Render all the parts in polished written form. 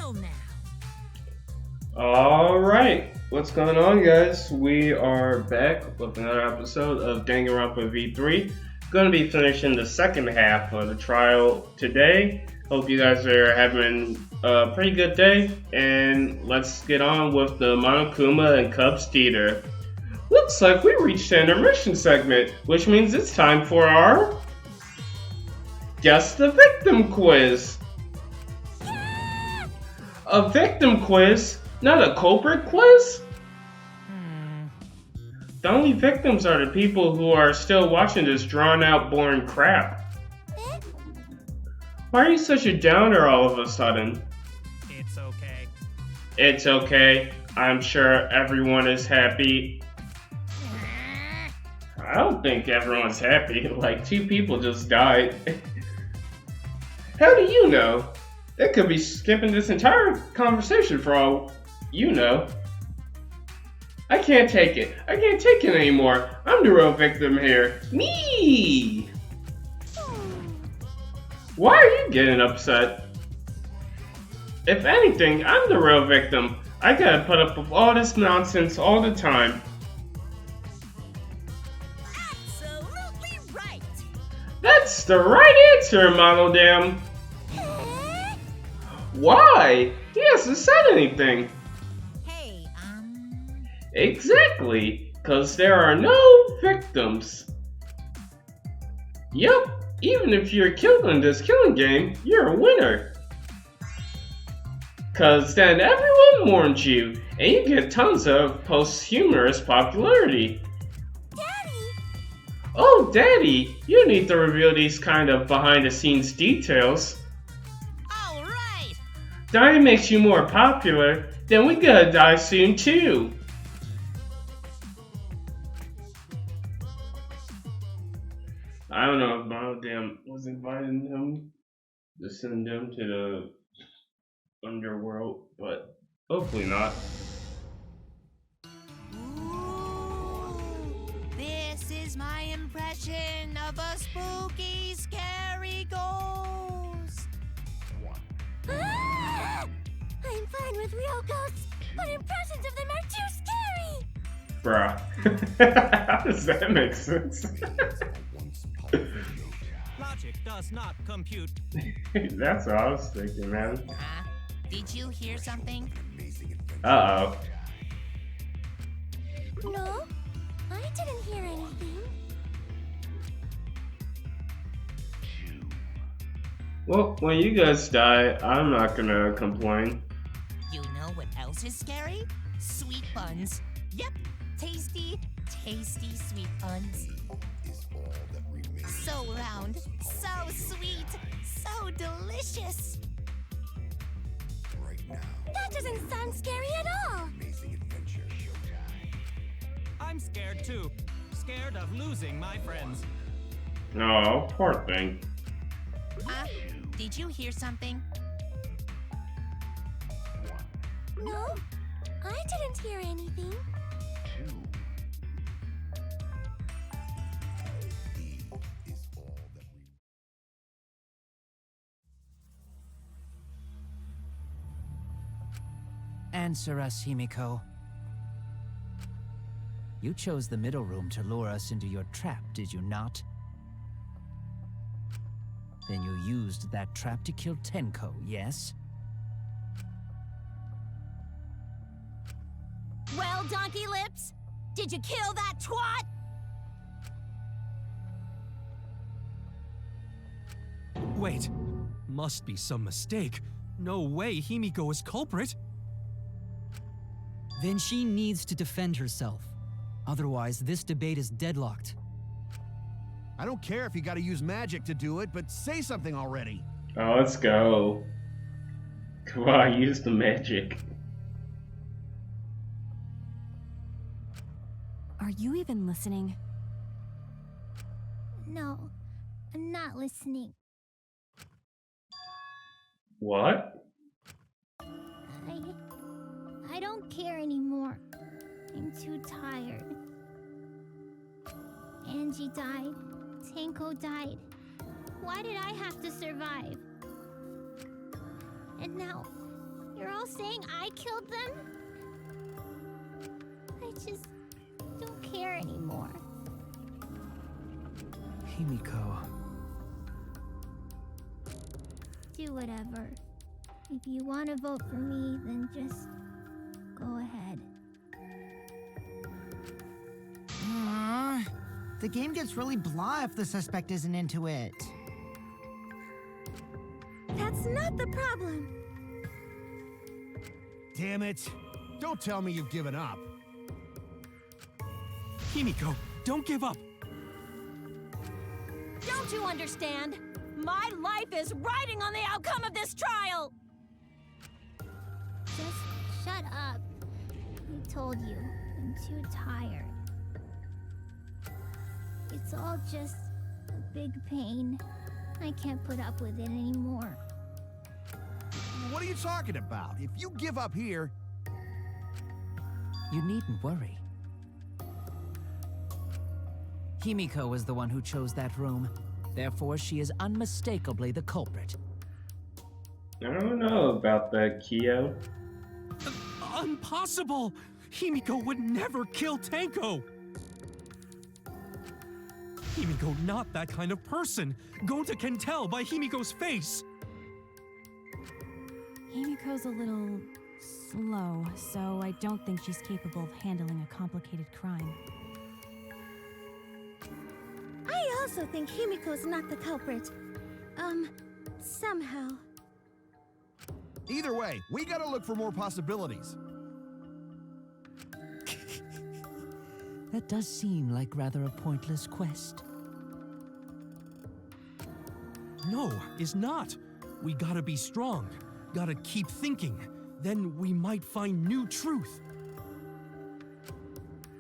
real now. Alright, what's going on, guys? We are back with another episode of Danganronpa V3. Gonna be finishing the second half of the trial today. Hope you guys are having a pretty good day, and let's get on with the Monokuma and Cubs theater. Looks like we reached the intermission segment, which means it's time for our Guess the Victim quiz. A victim quiz? Not a culprit quiz? The only victims are the people who are still watching this drawn-out, boring crap. Why are you such a downer all of a sudden? It's okay. It's okay. I'm sure everyone is happy. I don't think everyone's happy. Like, 2 people just died. How do you know? They could be skipping this entire conversation for all you know. I can't take it. I can't take it anymore. I'm the real victim here. Me! Why are you getting upset? If anything, I'm the real victim. I gotta put up with all this nonsense all the time. Absolutely right. That's the right answer, Monodam. Why? He hasn't said anything. Hey, Exactly, because there are no victims. Yep, even if you're killed in this killing game, you're a winner. Cause then everyone mourns you, and you get tons of posthumous popularity. Daddy! Oh, Daddy, you need to reveal these kind of behind-the-scenes details. All right! Dying makes you more popular, then we gotta die soon too. I don't know if Monodam was inviting him to send them to the underworld, but hopefully not. Ooh, this is my impression of a spooky, scary ghost. Ah! I'm fine with real ghosts, but impressions of them are too scary. Bruh. How does that make sense? Logic does not compute. That's what I was thinking, man. Did you hear something? Uh-oh. No, I didn't hear anything. Well, when you guys die, I'm not gonna complain. You know what else is scary? Sweet buns. Yep, tasty, tasty sweet buns. So round, so sweet, so delicious. That doesn't sound scary at all. I'm scared too. Scared of losing my friends. Oh, poor thing. Did you hear something? No, I didn't hear anything. Answer us, Himiko. You chose the middle room to lure us into your trap, did you not? Then you used that trap to kill Tenko, yes? Well, Donkey Lips, did you kill that twat? Wait, must be some mistake. No way Himiko is culprit. Then she needs to defend herself. Otherwise, this debate is deadlocked. I don't care if you gotta use magic to do it, but say something already. Oh, let's go. Come on, use the magic. Are you even listening? No, I'm not listening. What? I don't care anymore. I'm too tired. Angie died. Tenko died. Why did I have to survive? And now, You're all saying I killed them? I just don't care anymore. Himiko. Do whatever. If you want to vote for me, then just go ahead. The game gets really blah if the suspect isn't into it. That's not the problem. Damn it. Don't tell me you've given up. Himiko, don't give up. Don't you understand? My life is riding on the outcome of this trial! Just shut up. I told you, I'm too tired. It's all just a big pain. I can't put up with it anymore. What are you talking about? If you give up here... You needn't worry. Himiko was the one who chose that room. Therefore, she is unmistakably the culprit. I don't know about that, Kyo. Impossible! Himiko would never kill Tenko! Himiko not that kind of person. Gonta can tell by Himiko's face. Himiko's a little slow, so I don't think she's capable of handling a complicated crime. I also think Himiko's not the culprit. Somehow. Either way, we gotta look for more possibilities. That does seem like rather a pointless quest. No, is not. We gotta be strong. Gotta keep thinking. Then we might find new truth.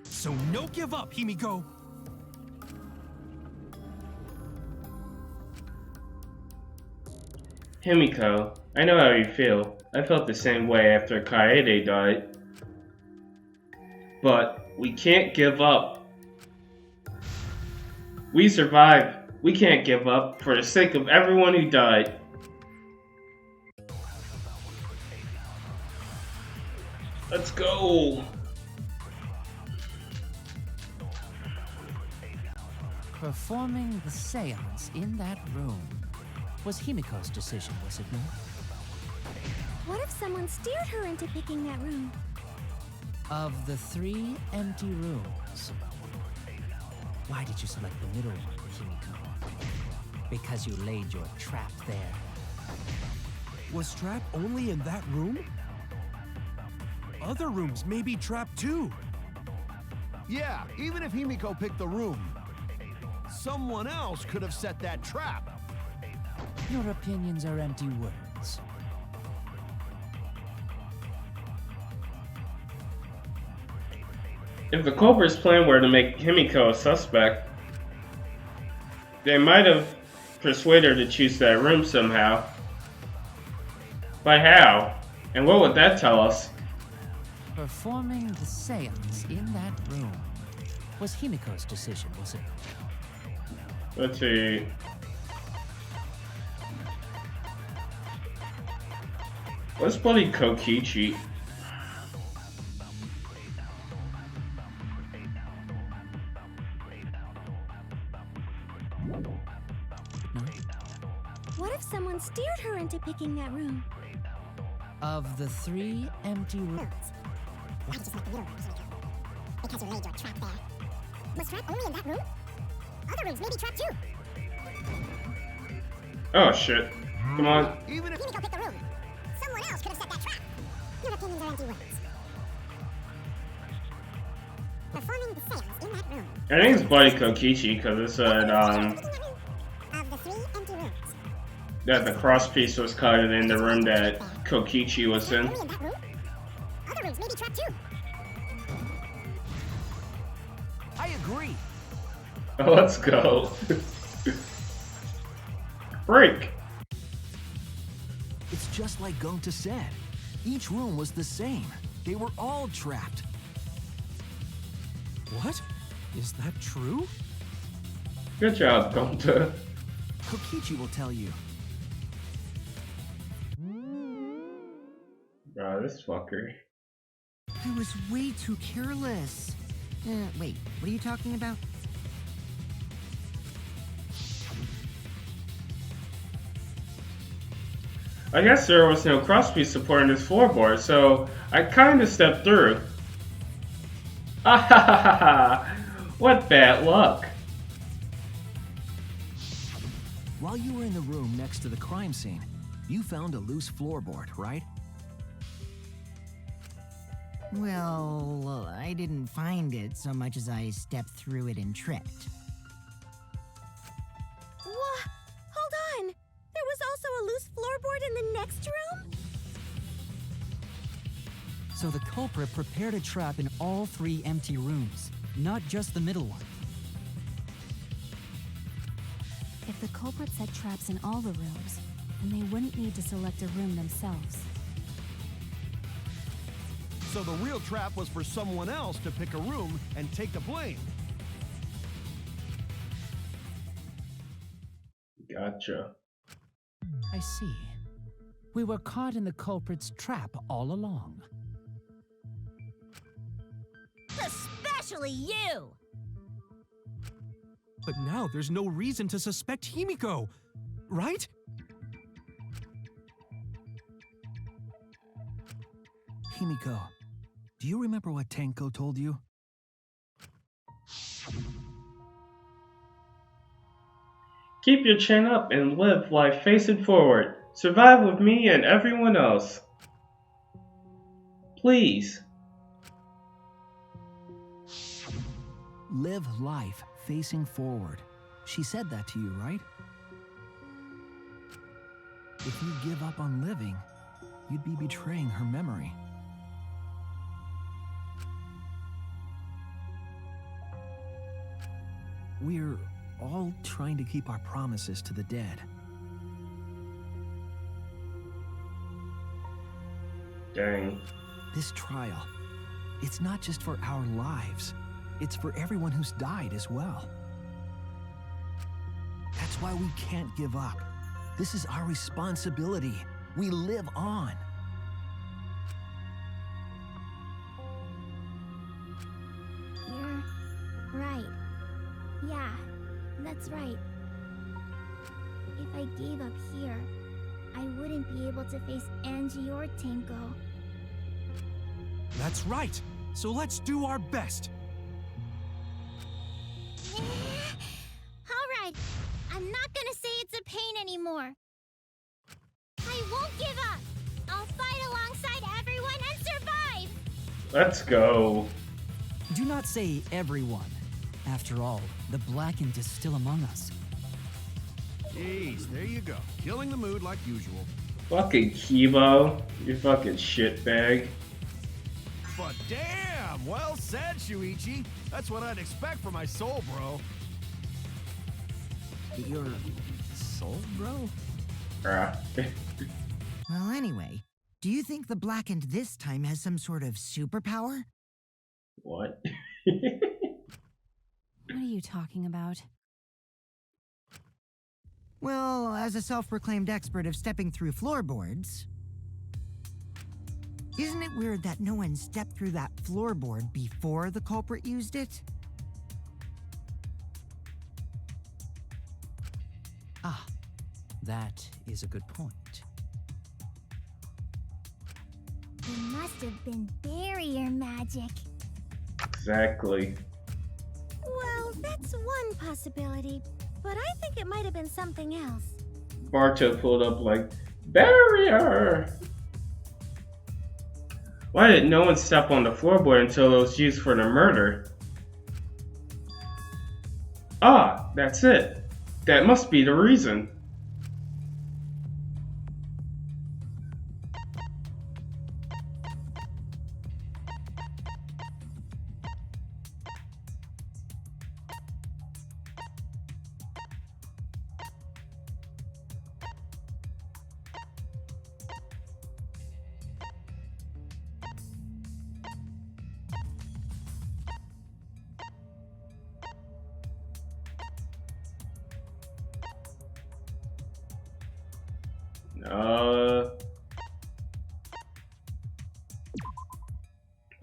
So no give up, Himiko! Himiko, I know how you feel. I felt the same way after Kaede died. But we can't give up. We survived. We can't give up for the sake of everyone who died. Let's go! Performing the seance in that room was Himiko's decision, was it not? What if someone steered her into picking that room? Of the 3 empty rooms, why did you select the middle one, Himiko? Because you laid your trap there. Was trap only in that room? Other rooms may be trapped too. Yeah, even if Himiko picked the room, someone else could have set that trap. Your opinions are empty words. If the culprit's plan were to make Himiko a suspect, they might have persuaded her to choose that room somehow. But how? And what would that tell us? Performing the seance in that room was Himiko's decision, was it? Let's see. Let's bloody Kokichi. What if someone steered her into picking that room? Of the 3 empty rooms. Why did you select the middle room, Himiko? Because you laid your trap there. Was trap only in that room? Other rooms may be trapped too. Oh shit. Come on. Even if Himiko picked the room. Someone else could have set that trap. Your opinions are empty words. Performing the seance in that room. I think it's bloody Kokichi because it said Of the 3 empty rooms. that the cross piece was cut in the room that Kokichi was in. Only in that room? Other rooms may be trapped too. I agree. Oh, let's go. Break. It's just like Gonta said. Each room was the same. They were all trapped. What? Is that true? Good job, Gonta. Kokichi will tell you. Bro, this fucker. I was way too careless. Wait, what are you talking about? I guess there was no crosspiece supporting this floorboard, so I kinda stepped through. Ah ha ha ha ha! What bad luck! While you were in the room next to the crime scene, you found a loose floorboard, right? Well, I didn't find it so much as I stepped through it and tripped. What? Hold on! There was also a loose floorboard in the next room? So the culprit prepared a trap in all 3 empty rooms, not just the middle one. If the culprit set traps in all the rooms, then they wouldn't need to select a room themselves. So the real trap was for someone else to pick a room and take the blame. Gotcha. I see. We were caught in the culprit's trap all along. Especially you! But now there's no reason to suspect Himiko, right? Himiko, do you remember what Tenko told you? Keep your chin up and live life facing forward. Survive with me and everyone else. Please. Live life facing forward. She said that to you, right? If you give up on living, you'd be betraying her memory. We're all trying to keep our promises to the dead. Dang. This trial, it's not just for our lives. It's for everyone who's died as well. That's why we can't give up. This is our responsibility. We live on. You're right. Yeah, that's right. If I gave up here, I wouldn't be able to face Angie or Tenko. That's right. So let's do our best. All right, I'm not gonna say it's a pain anymore. I won't give up. I'll fight alongside everyone and survive. Let's go. Do not say everyone. After all, the Blackened is still among us. Jeez, there you go. Killing the mood like usual. Fucking Kibo. You fucking shitbag. But damn, well said, Shuichi. That's what I'd expect from my soul, bro. Your soul, bro? Well, anyway, do you think the Blackened this time has some sort of superpower? What? What are you talking about? Well, as a self-proclaimed expert of stepping through floorboards, isn't it weird that no one stepped through that floorboard before the culprit used it? Ah, that is a good point. It must have been barrier magic. Exactly. Well, that's one possibility, but I think it might have been something else. Barto pulled up like, barrier! Why did no one step on the floorboard until it was used for the murder? Ah, that's it. That must be the reason.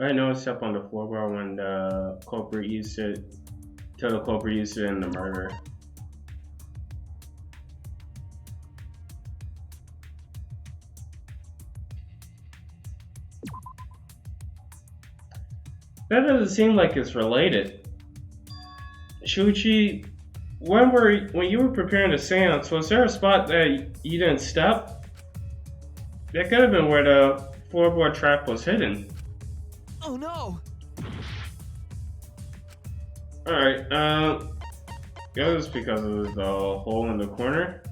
I noticed up on the floorboard when the culprit used it, till the culprit used it in the murder. That doesn't seem like it's related. Shuichi, when you were preparing the seance, was there a spot that you didn't step? That could have been where the floorboard trap was hidden. Oh no! Alright, yeah, it's because of the hole in the corner.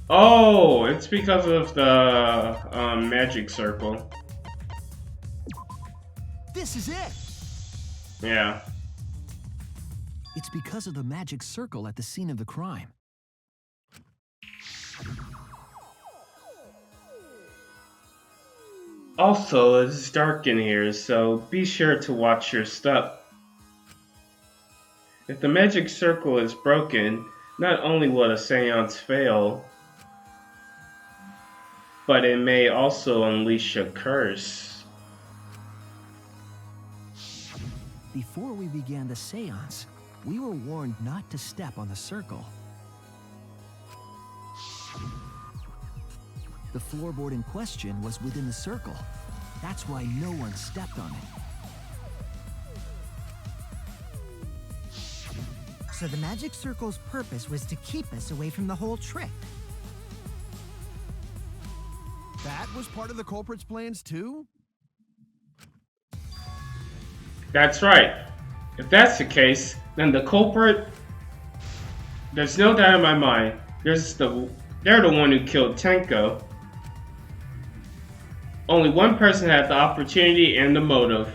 Oh, it's because of the magic circle. This is it! Yeah. It's because of the magic circle at the scene of the crime. Also, it's dark in here, so be sure to watch your step. If the magic circle is broken, not only will the seance fail, but it may also unleash a curse. Before we began the seance, we were warned not to step on the circle. The floorboard in question was within the circle. That's why no one stepped on it. So the magic circle's purpose was to keep us away from the whole trick. That was part of the culprit's plans too? That's right. If that's the case, then the culprit... There's no doubt in my mind. They're the one who killed Tenko. Only one person had the opportunity and the motive.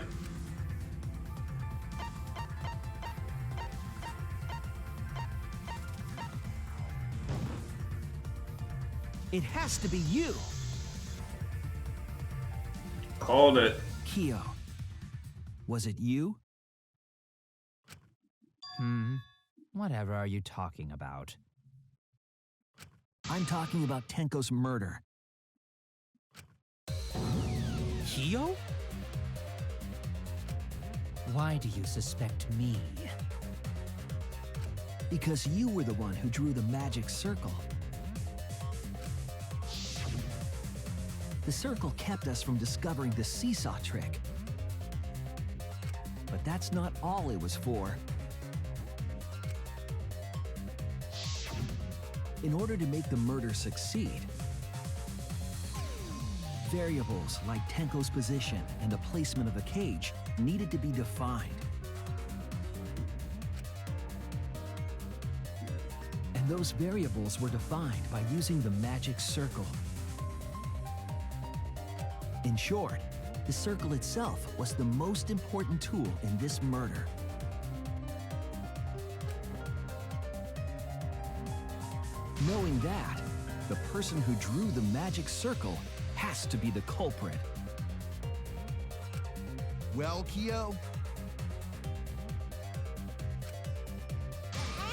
It has to be you! Called it. Kyo, was it you? Whatever are you talking about? I'm talking about Tenko's murder. Kyo? Why do you suspect me? Because you were the one who drew the magic circle. The circle kept us from discovering the seesaw trick. But that's not all it was for. In order to make the murder succeed, variables like Tenko's position and the placement of the cage needed to be defined. And those variables were defined by using the magic circle. In short, the circle itself was the most important tool in this murder. Knowing that, the person who drew the magic circle has to be the culprit. Well, Kyo?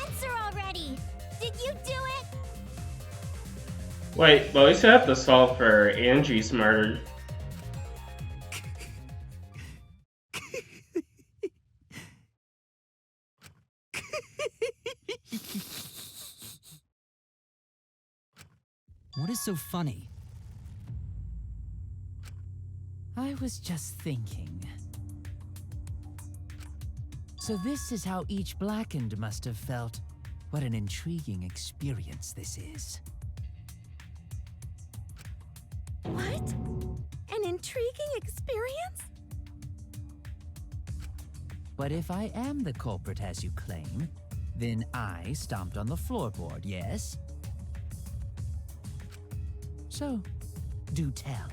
Answer already! Did you do it? Wait, but we still have to solve for Angie's murder. What is so funny? I was just thinking. So this is how each Blackened must have felt. What an intriguing experience this is. What? An intriguing experience? But if I am the culprit as you claim, then I stomped on the floorboard, yes? So, do tell.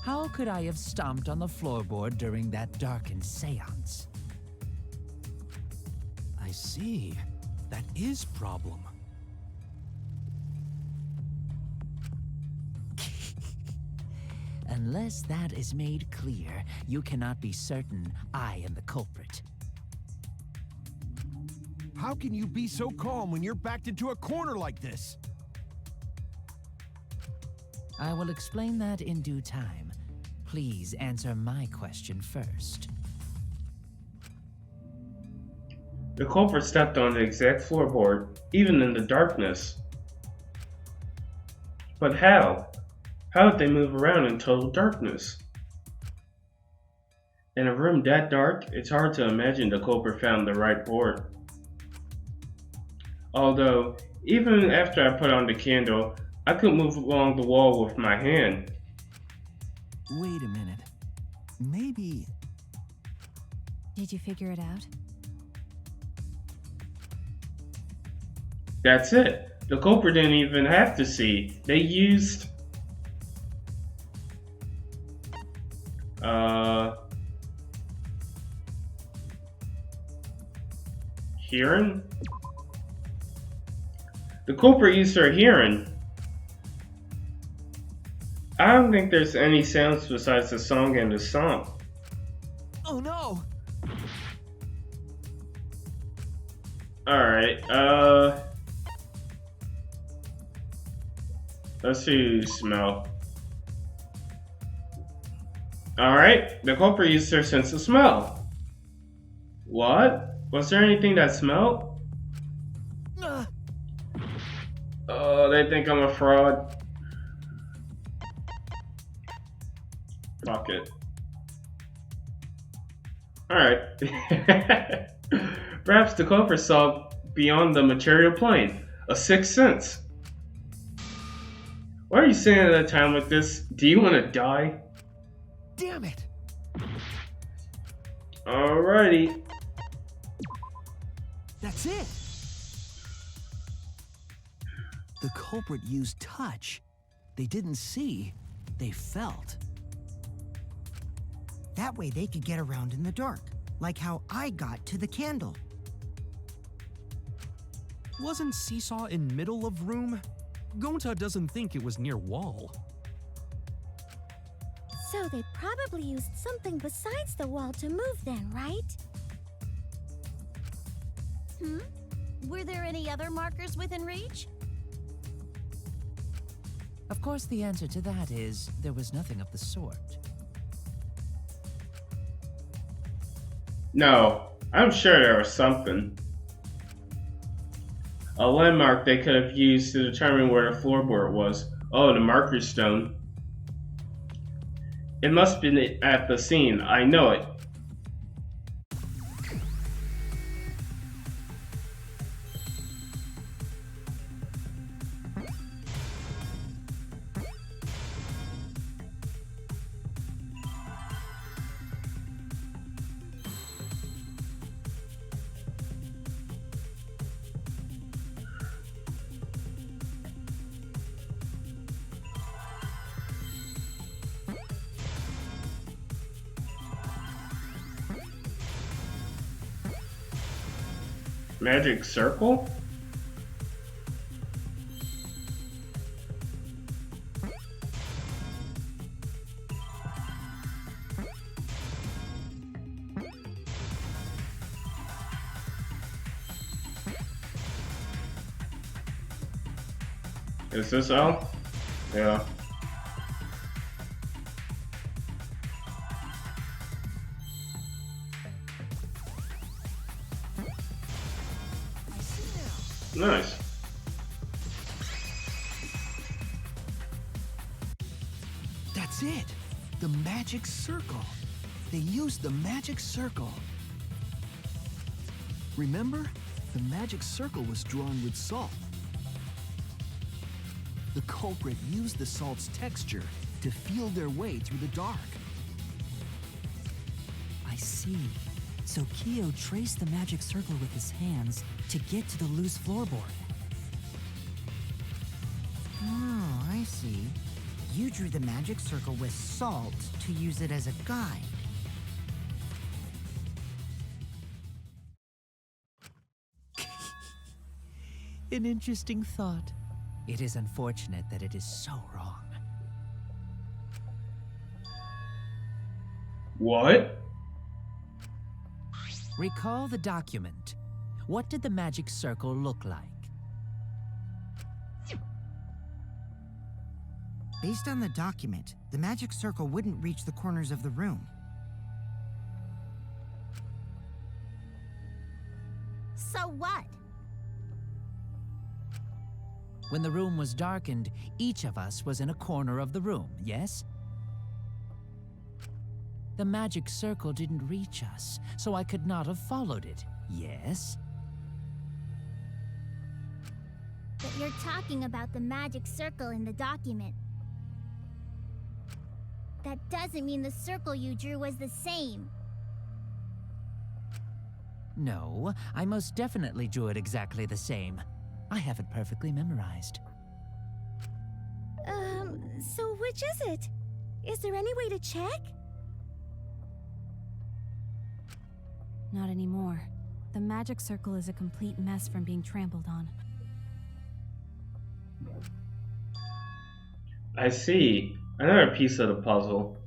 How could I have stomped on the floorboard during that darkened seance? I see. That is problem. Unless that is made clear, you cannot be certain I am the culprit. How can you be so calm when you're backed into a corner like this? I will explain that in due time. Please answer my question first. The culprit stepped on the exact floorboard, even in the darkness. But how? How did they move around in total darkness? In a room that dark, it's hard to imagine the culprit found the right board. Although, even after I put on the candle, I could move along the wall with my hand. Wait a minute. Maybe... Did you figure it out? That's it. The culprit didn't even have to see. They used... hearing? The culprit used her hearing. I don't think there's any sounds besides the song and the song. Oh no! Alright, let's see smell. Alright, the culprit used her sense of smell. What? Was there anything that smelled? Oh, they think I'm a fraud. Fuck it. Alright. Perhaps the culprit saw beyond the material plane. A sixth sense. Why are you saying at a time like this? Do you want to die? Damn it! Alrighty. That's it! The culprit used touch. They didn't see, they felt. That way they could get around in the dark, like how I got to the candle. Wasn't Seesaw in middle of room? Gonta doesn't think it was near wall. So they probably used something besides the wall to move then, right? Were there any other markers within reach? Of course, the answer to that is there was nothing of the sort. No, I'm sure there was something. A landmark they could have used to determine where the floorboard was. Oh, the marker stone. It must have been at the scene, I know it. Magic circle? Is this all? Yeah. Nice. That's it! The magic circle. They used the magic circle. Remember? The magic circle was drawn with salt. The culprit used the salt's texture to feel their way through the dark. I see. So Kyo traced the magic circle with his hands to get to the loose floorboard. Oh, I see. You drew the magic circle with salt to use it as a guide. An interesting thought. It is unfortunate that it is so wrong. What? Recall the document. What did the magic circle look like? Based on the document, the magic circle wouldn't reach the corners of the room. So what? When the room was darkened, each of us was in a corner of the room, yes? The magic circle didn't reach us, so I could not have followed it, yes? But you're talking about the magic circle in the document. That doesn't mean the circle you drew was the same. No, I most definitely drew it exactly the same. I have it perfectly memorized. So which is it? Is there any way to check? Not anymore. The magic circle is a complete mess from being trampled on. I see. Another piece of the puzzle.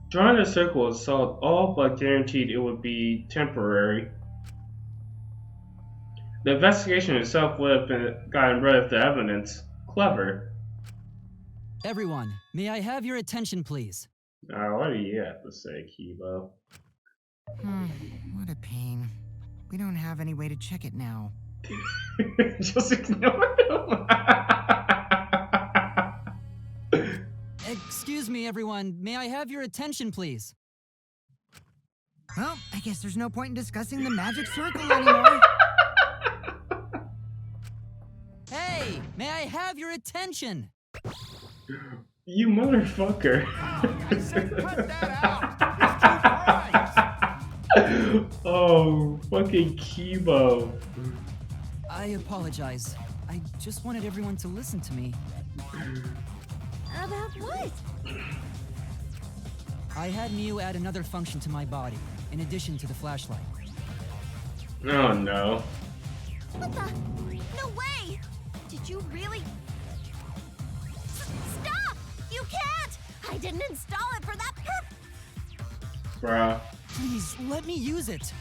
Drawing a circle with salt all but guaranteed it would be temporary. The investigation itself would have gotten rid of the evidence. Clever. Everyone, may I have your attention, please? What do you have to say, Kibo? What a pain. We don't have any way to check it now. Just ignore him. Excuse me, everyone. May I have your attention, please? Well, I guess there's no point in discussing the magic circle anymore. Hey, may I have your attention? You motherfucker. I said cut that out. It's too bright. Oh, fucking Kibo. I apologize. I just wanted everyone to listen to me. About what? I had Miu add another function to my body, in addition to the flashlight. Oh no. What the? No way! Did you really? Stop! You can't! I didn't install it for that purpose! Bruh. Please, let me use it.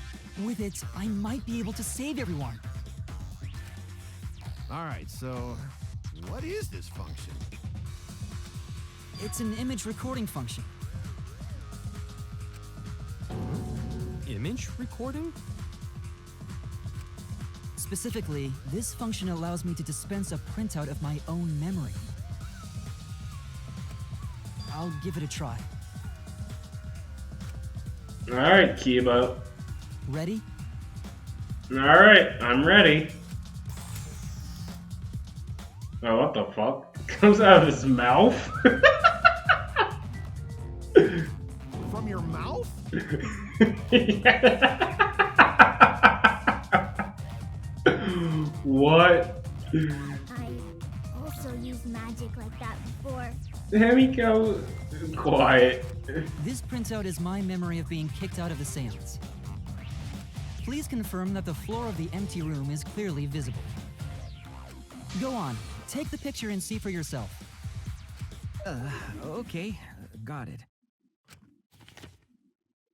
With it, I might be able to save everyone. Alright, so what is this function? It's an image recording function. Image recording? Specifically, this function allows me to dispense a printout of my own memory. I'll give it a try. Alright, Kibo. Ready? Alright, I'm ready. Oh, what the fuck? Comes out of his mouth? From your mouth? What? I also used magic like that before. Himiko, quiet. This printout is my memory of being kicked out of the seance. Please confirm that the floor of the empty room is clearly visible. Go on, take the picture and see for yourself. Okay, got it.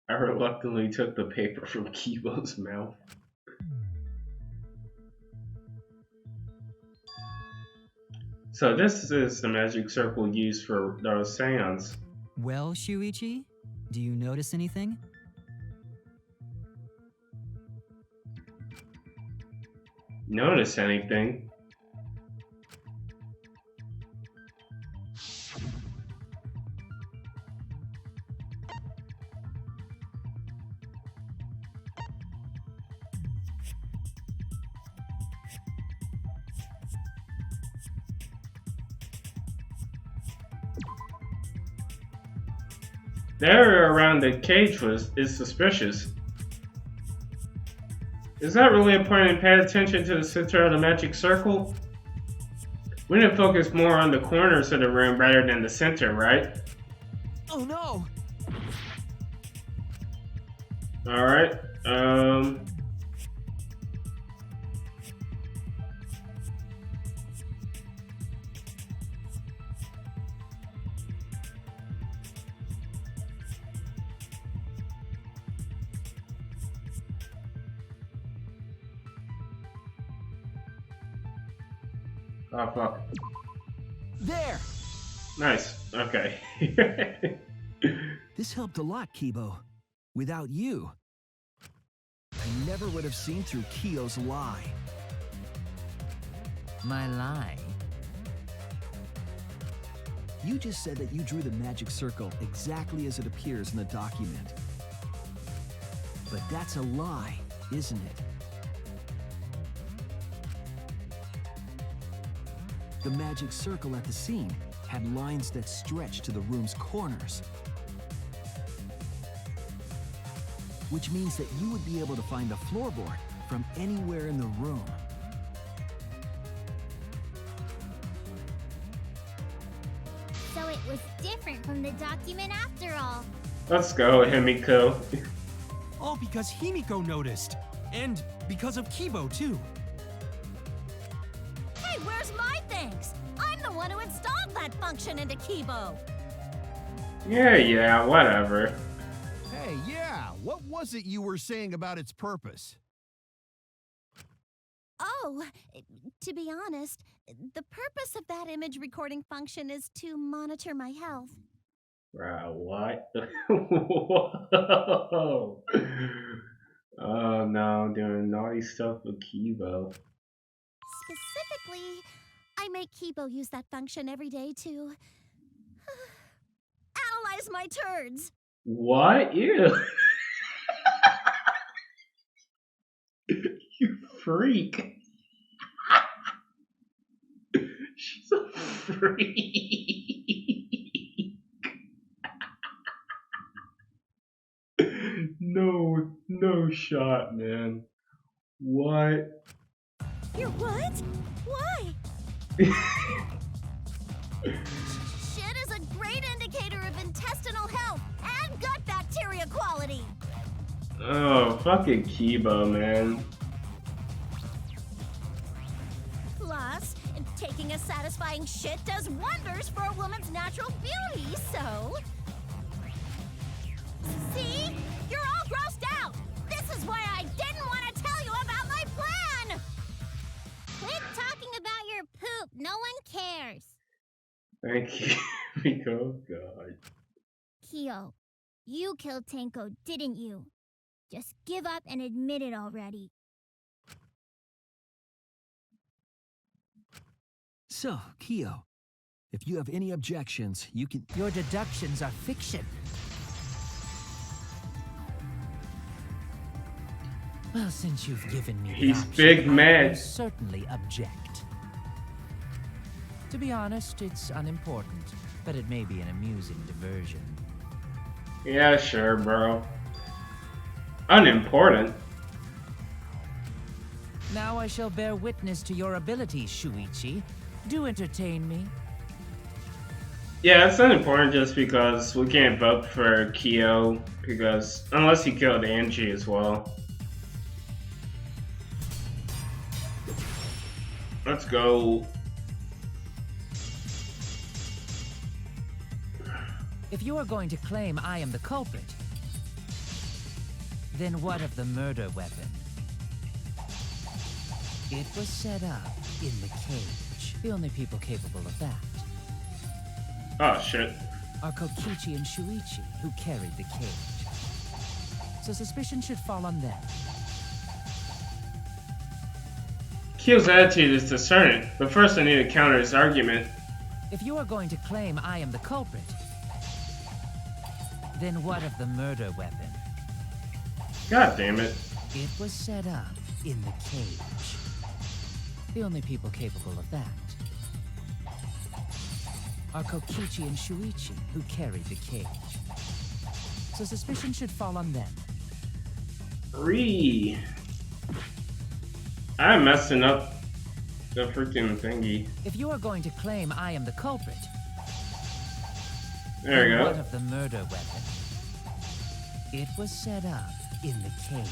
I reluctantly took the paper from Kibo's mouth. So this is the magic circle used for the seance. Well, Shuichi, do you notice anything? Notice anything? The area around the cage is suspicious. Is that really important to pay attention to the center of the magic circle? We need to focus more on the corners of the room rather than the center, right? Oh no! Alright, Oh, fuck. There! Nice. Okay. This helped a lot, Kibo. Without you, I never would have seen through Kyo's lie. My lie? You just said that you drew the magic circle exactly as it appears in the document. But that's a lie, isn't it? The magic circle at the scene had lines that stretched to the room's corners. Which means that you would be able to find the floorboard from anywhere in the room. So it was different from the document after all. Let's go, Himiko. All because Himiko noticed. And because of Kibo, too. Hey, where's my things? I'm the one who installed that function into Kibo. Yeah, whatever. Hey, yeah, what was it you were saying about its purpose? Oh, to be honest, the purpose of that image recording function is to monitor my health. Bro, what? Whoa. Oh no, I'm doing naughty stuff with Kibo. Specifically, I make Kibo use that function every day to analyze my turds. What? Ew. You freak. She's a freak. No shot, man. What? You're what? Why? Shit is a great indicator of intestinal health and gut bacteria quality. Oh, fucking Kibo, man. Plus, taking a satisfying shit does wonders for a woman's natural beauty, so... See? You're all grossed out! This is why I didn't want to tell you about my plan! Quit talking about your poop. No one cares. Thank you, Miko. God. Kyo, you killed Tenko, didn't you? Just give up and admit it already. So, Kyo, if you have any objections, you can... Your deductions are fiction. Well, since you've given me the He's option, big I mad. will certainly object. To be honest, it's unimportant, but it may be an amusing diversion. Yeah, sure, bro. Unimportant. Now I shall bear witness to your abilities, Shuichi. Do entertain me. Yeah, it's unimportant just because we can't vote for Kyo, because unless he killed Angie as well. Let's go. If you are going to claim I am the culprit, then what of the murder weapon? It was set up in the cage. The only people capable of that Oh, shit. are Kokichi and Shuichi, who carried the cage. So suspicion should fall on them. Kyo's attitude is discerning, but first I need to counter his argument. If you are going to claim I am the culprit, then what of the murder weapon? God damn it. It was set up in the cage. The only people capable of that are Kokichi and Shuichi, who carried the cage. So suspicion should fall on them. I'm messing up the freaking thingy. If you are going to claim I am the culprit, There we then go. what of the murder weapon? It was set up in the cage.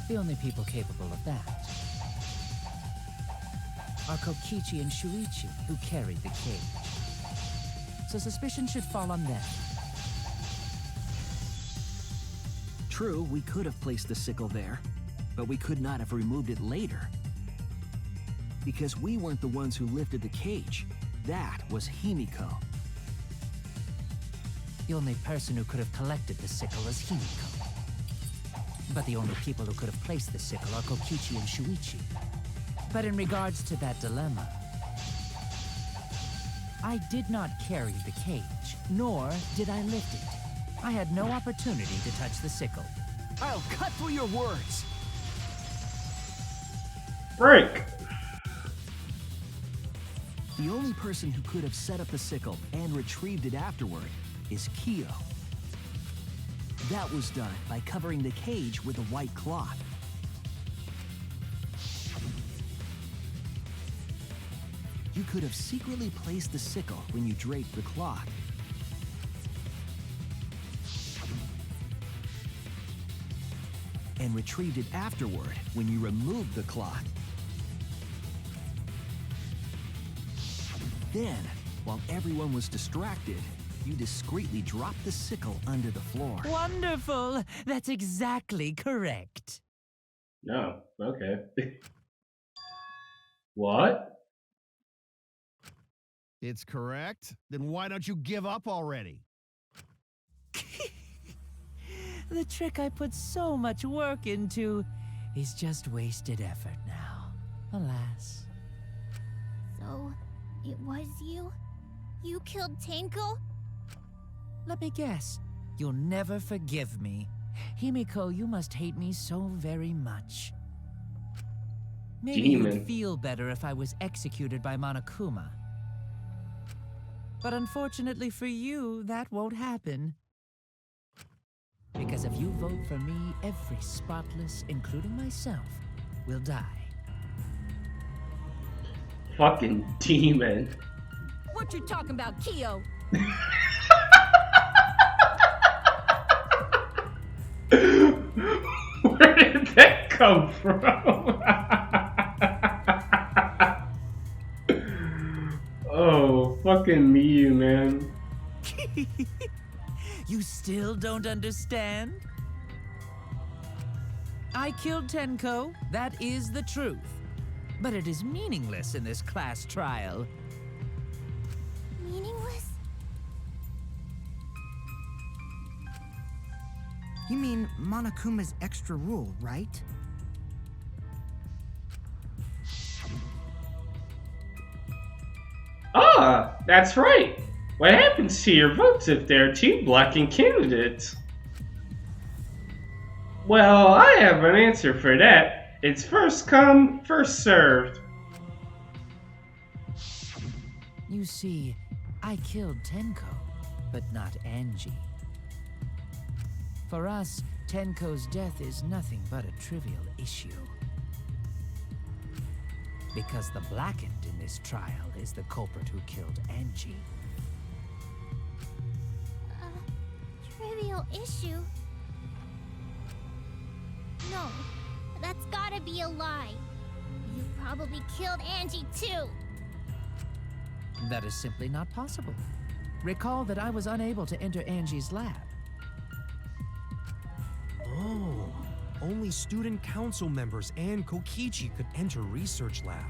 The only people capable of that are Kokichi and Shuichi, who carried the cage. So suspicion should fall on them. True, we could have placed the sickle there, but we could not have removed it later. because we weren't the ones who lifted the cage. That was Himiko. The only person who could have collected the sickle is Himiko. But the only people who could have placed the sickle are Kokichi and Shuichi. But in regards to that dilemma, I did not carry the cage, nor did I lift it. I had no opportunity to touch the sickle. I'll cut through your words. Break. The only person who could have set up the sickle and retrieved it afterward is Kyo. That was done by covering the cage with a white cloth. You could have secretly placed the sickle when you draped the cloth. And retrieved it afterward when you removed the cloth. Then, while everyone was distracted, you discreetly dropped the sickle under the floor. Wonderful! That's exactly correct. No, okay. What? It's correct? Then why don't you give up already? The trick I put so much work into is just wasted effort now. Alas. So, it was you? You killed Tenko? Let me guess. You'll never forgive me. Himiko, you must hate me so very much. Maybe you'd feel better if I was executed by Monokuma. But unfortunately for you, that won't happen. Because if you vote for me, every spotless, including myself, will die. Fucking demon. What you talking about, Kyo? Where did that come from? Oh, fucking Miyu, man. You still don't understand? I killed Tenko, that is the truth. But it is meaningless in this class trial. Meaningless? You mean Monokuma's extra rule, right? Ah, that's right. What happens to your votes if there are two blocking candidates? Well, I have an answer for that. It's first come, first served. You see, I killed Tenko, but not Angie. For us, Tenko's death is nothing but a trivial issue. Because the blackened in this trial is the culprit who killed Angie. Trivial issue? No, that's gotta be a lie. You probably killed Angie too. That is simply not possible. Recall that I was unable to enter Angie's lab. Oh, only student council members and Kokichi could enter research lab.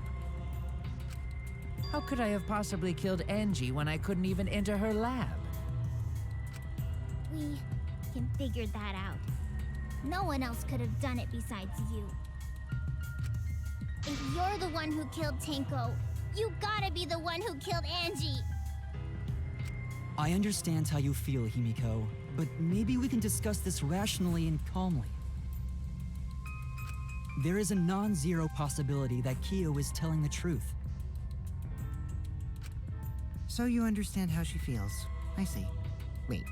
How could I have possibly killed Angie when I couldn't even enter her lab? We can figure that out. No one else could have done it besides you. If you're the one who killed Tenko, you gotta be the one who killed Angie. I understand how you feel, Himiko, but maybe we can discuss this rationally and calmly. There is a non-zero possibility that Kyo is telling the truth. So you understand how she feels. I see. Wait,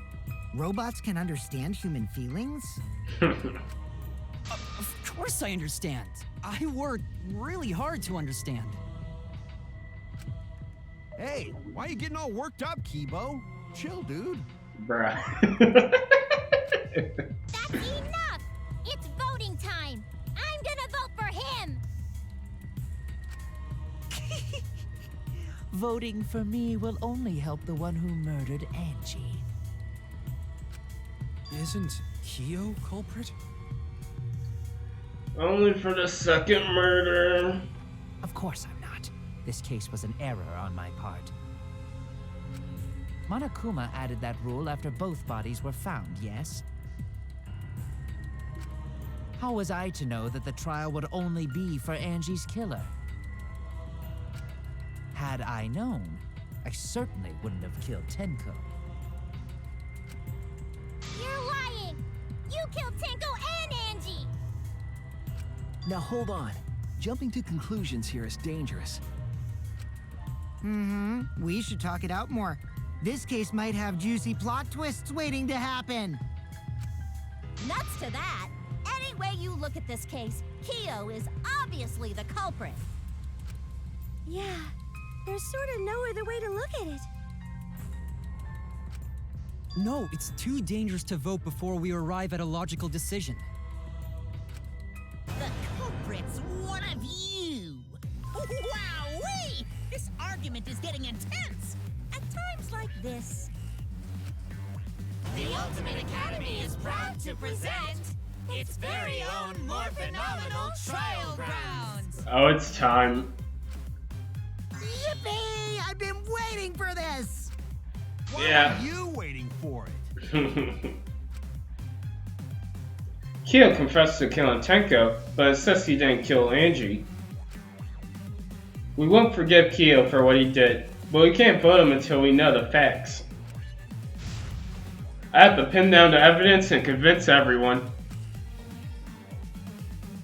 robots can understand human feelings? Of course I understand. I worked really hard to understand. Hey, why are you getting all worked up, Kibo? Chill, dude. Bruh. That's enough! It's voting time! I'm gonna vote for him! Voting for me will only help the one who murdered Angie. Isn't Kyo culprit? Only for the second murder. Of course I'm not. This case was an error on my part. Monokuma added that rule after both bodies were found, yes? How was I to know that the trial would only be for Angie's killer? Had I known, I certainly wouldn't have killed Tenko. You're lying! You killed Tenko and Angie! Now hold on. Jumping to conclusions here is dangerous. We should talk it out more. This case might have juicy plot twists waiting to happen. Nuts to that! Any way you look at this case, Kyo is obviously the culprit. Yeah, there's sort of no other way to look at it. No, it's too dangerous to vote before we arrive at a logical decision. The culprit's one of you! Wowee! This argument is getting intense! At times like this... The Ultimate Academy is proud to present its very own more phenomenal trial grounds! Oh, it's time. Yippee! I've been waiting for this! Why are you waiting for it? Kyo confessed to killing Tenko, but insists he didn't kill Angie. We won't forgive Kyo for what he did, but we can't vote him until we know the facts. I have to pin down the evidence and convince everyone.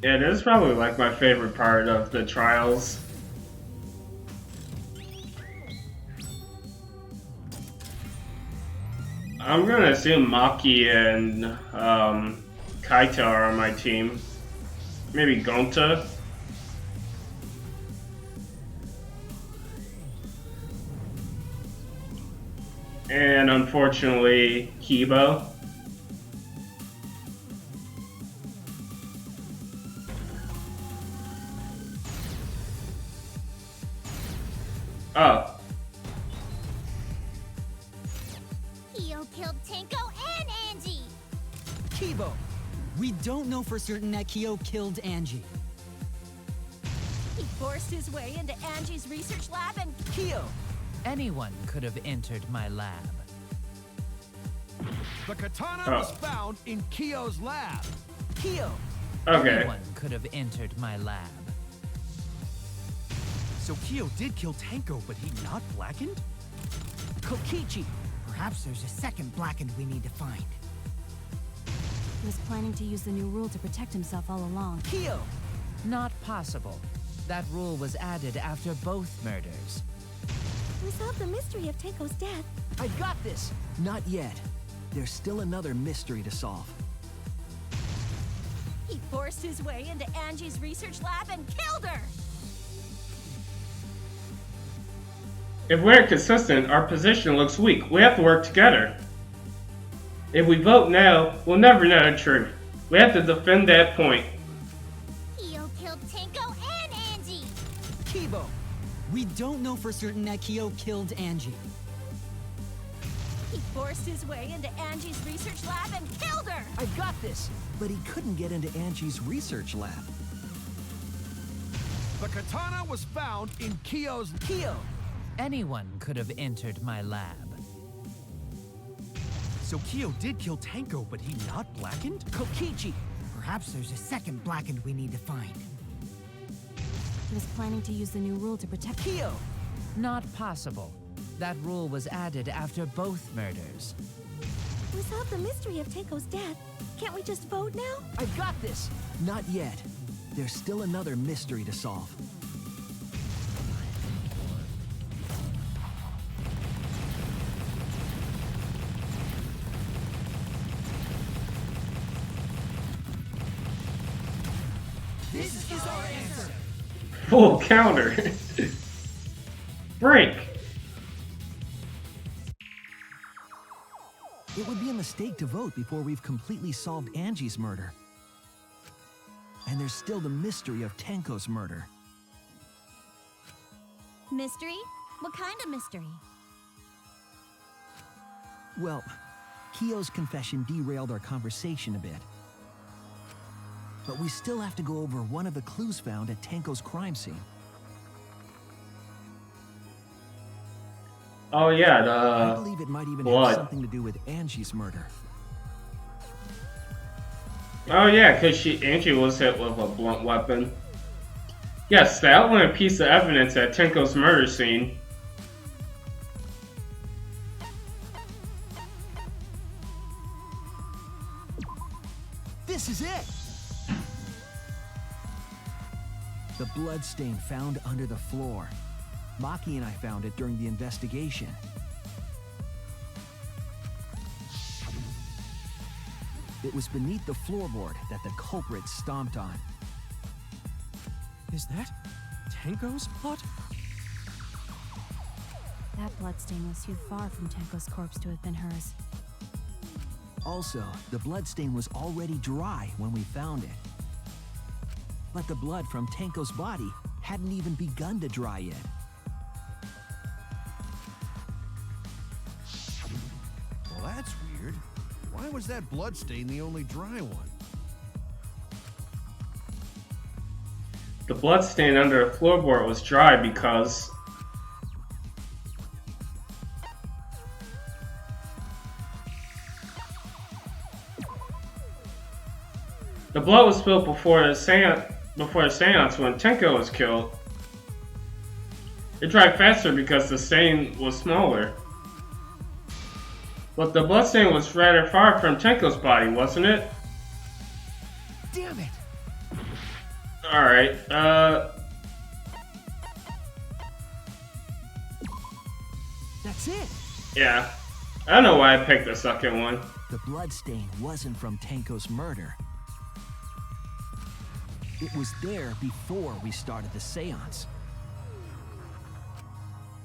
Yeah, this is probably like my favorite part of the trials. I'm gonna assume Maki and Kaita are on my team. Maybe Gonta. And unfortunately, Kibo. Oh. Kyo killed Tenko and Angie! Kibo! We don't know for certain that Kyo killed Angie. He forced his way into Angie's research lab and... Kyo! Anyone could have entered my lab. The katana was found in Kyo's lab. Kyo! Okay. Anyone could have entered my lab. So Kyo did kill Tenko, but he not blackened? Kokichi! Perhaps there's a second blackened we need to find. He was planning to use the new rule to protect himself all along. Kyo! Not possible. That rule was added after both murders. We solved the mystery of Tenko's death. I got this! Not yet. There's still another mystery to solve. He forced his way into Angie's research lab and killed her! If we're inconsistent, our position looks weak. We have to work together. If we vote now, we'll never know the truth. We have to defend that point. Kyo killed Tenko and Angie! Kibo! We don't know for certain that Kyo killed Angie. He forced his way into Angie's research lab and killed her! I got this! But he couldn't get into Angie's research lab. The katana was found in Kyo's... Kyo! Anyone could have entered my lab. So Kyo did kill Tenko, but he not blackened? Kokichi! Perhaps there's a second blackened we need to find. He was planning to use the new rule to protect... Kyo! Not possible. That rule was added after both murders. We solved the mystery of Tenko's death. Can't we just vote now? I got this! Not yet. There's still another mystery to solve. This is our answer! Full counter. Break. It would be a mistake to vote before we've completely solved Angie's murder. And there's still the mystery of Tenko's murder. Mystery? What kind of mystery? Well, Kyo's confession derailed our conversation a bit. But we still have to go over one of the clues found at Tenko's crime scene. Oh yeah, I believe it might even blood. have something to do with Angie's murder. Oh yeah, because Angie was hit with a blunt weapon. Yes, the outline piece of evidence at Tenko's murder scene. This is it! The blood stain found under the floor. Maki and I found it during the investigation. It was beneath the floorboard that the culprit stomped on. Is that Tenko's blood? That bloodstain was too far from Tenko's corpse to have been hers. Also, the bloodstain was already dry when we found it. But the blood from Tenko's body hadn't even begun to dry yet. Well, that's weird. Why was that bloodstain the only dry one? The blood stain under the floorboard was dry because the blood was spilled before the seance when Tenko was killed. It dried faster because the stain was smaller. But the blood stain was rather far from Tenko's body, wasn't it? Damn it! Alright, That's it! yeah. I don't know why I picked the second one. The bloodstain wasn't from Tenko's murder. It was there before we started the seance.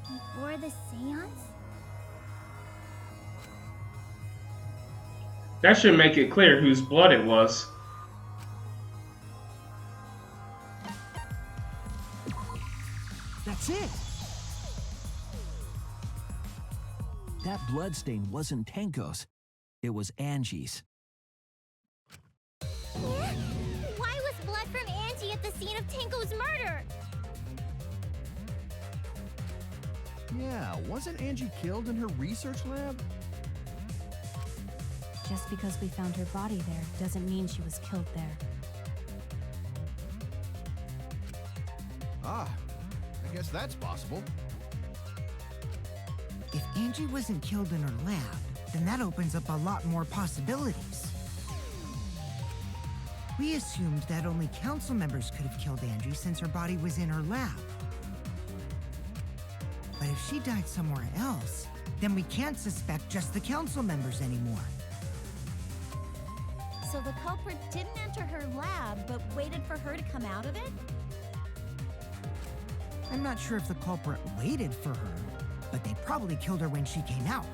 Before the seance? That should make it clear whose blood it was. That's it! That bloodstain wasn't Tenko's. It was Angie's. Why was blood from Angie at the scene of Tenko's murder? Yeah, wasn't Angie killed in her research lab? Just because we found her body there doesn't mean she was killed there. Ah, I guess that's possible. If Angie wasn't killed in her lab, then that opens up a lot more possibilities. We assumed that only council members could have killed Angie since her body was in her lab. But if she died somewhere else, then we can't suspect just the council members anymore. So the culprit didn't enter her lab, but waited for her to come out of it? I'm not sure if the culprit waited for her, but they probably killed her when she came out.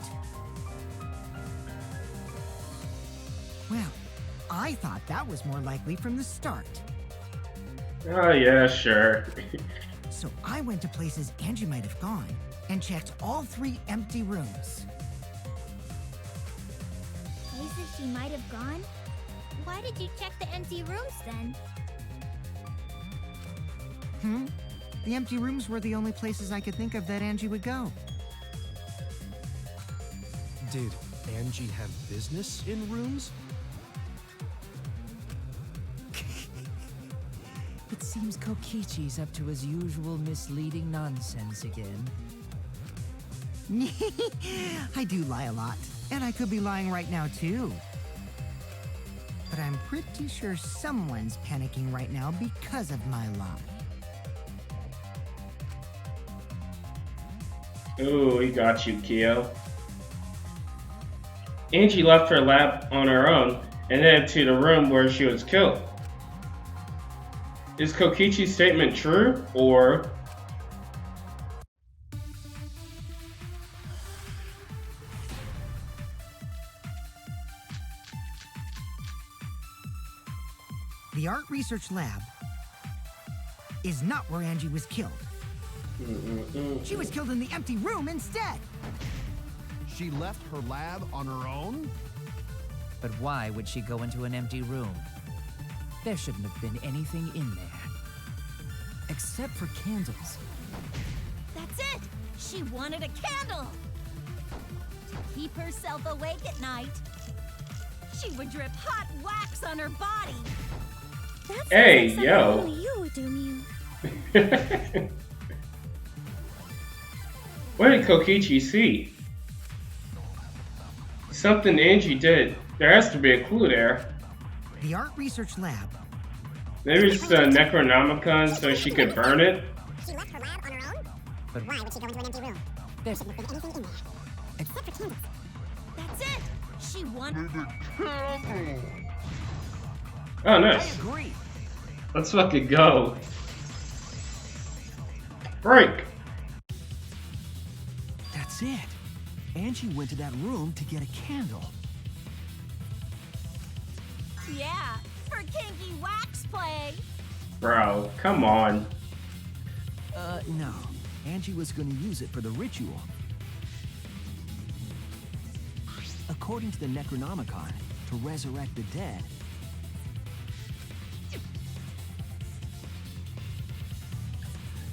Well, I thought that was more likely from the start. Oh yeah, sure. So I went to places Angie might have gone and checked all 3 empty rooms. Places she might have gone? Why did you check the empty rooms then? The empty rooms were the only places I could think of that Angie would go. Did Angie have business in rooms? It seems Kokichi's up to his usual misleading nonsense again. I do lie a lot, and I could be lying right now too. But I'm pretty sure someone's panicking right now because of my lie. Ooh, he got you, Kyo. Angie left her lab on her own and headed to the room where she was killed. Is Kokichi's statement true, or... The art research lab is not where Angie was killed. She was killed in the empty room instead. She left her lab on her own? But why would she go into an empty room? There shouldn't have been anything in there. Except for candles. That's it! She wanted a candle to keep herself awake at night. She would drip hot wax on her body. That's Hey, like yo. only you would do, Mew. What did Kokichi see? Something Angie did. There has to be a clue there. The art research lab. Maybe it's the Necronomicon so she could burn it? She left her lab on her own? But Why would she go into an empty room? there's With anything in there. Except for candles. That's it. She wanted. Oh, nice. Agree. Let's fucking go. Break. That's it. Angie went to that room to get a candle. Yeah, for kinky wax play. Bro, come on. No. Angie was going to use it for the ritual. According to the Necronomicon, to resurrect the dead.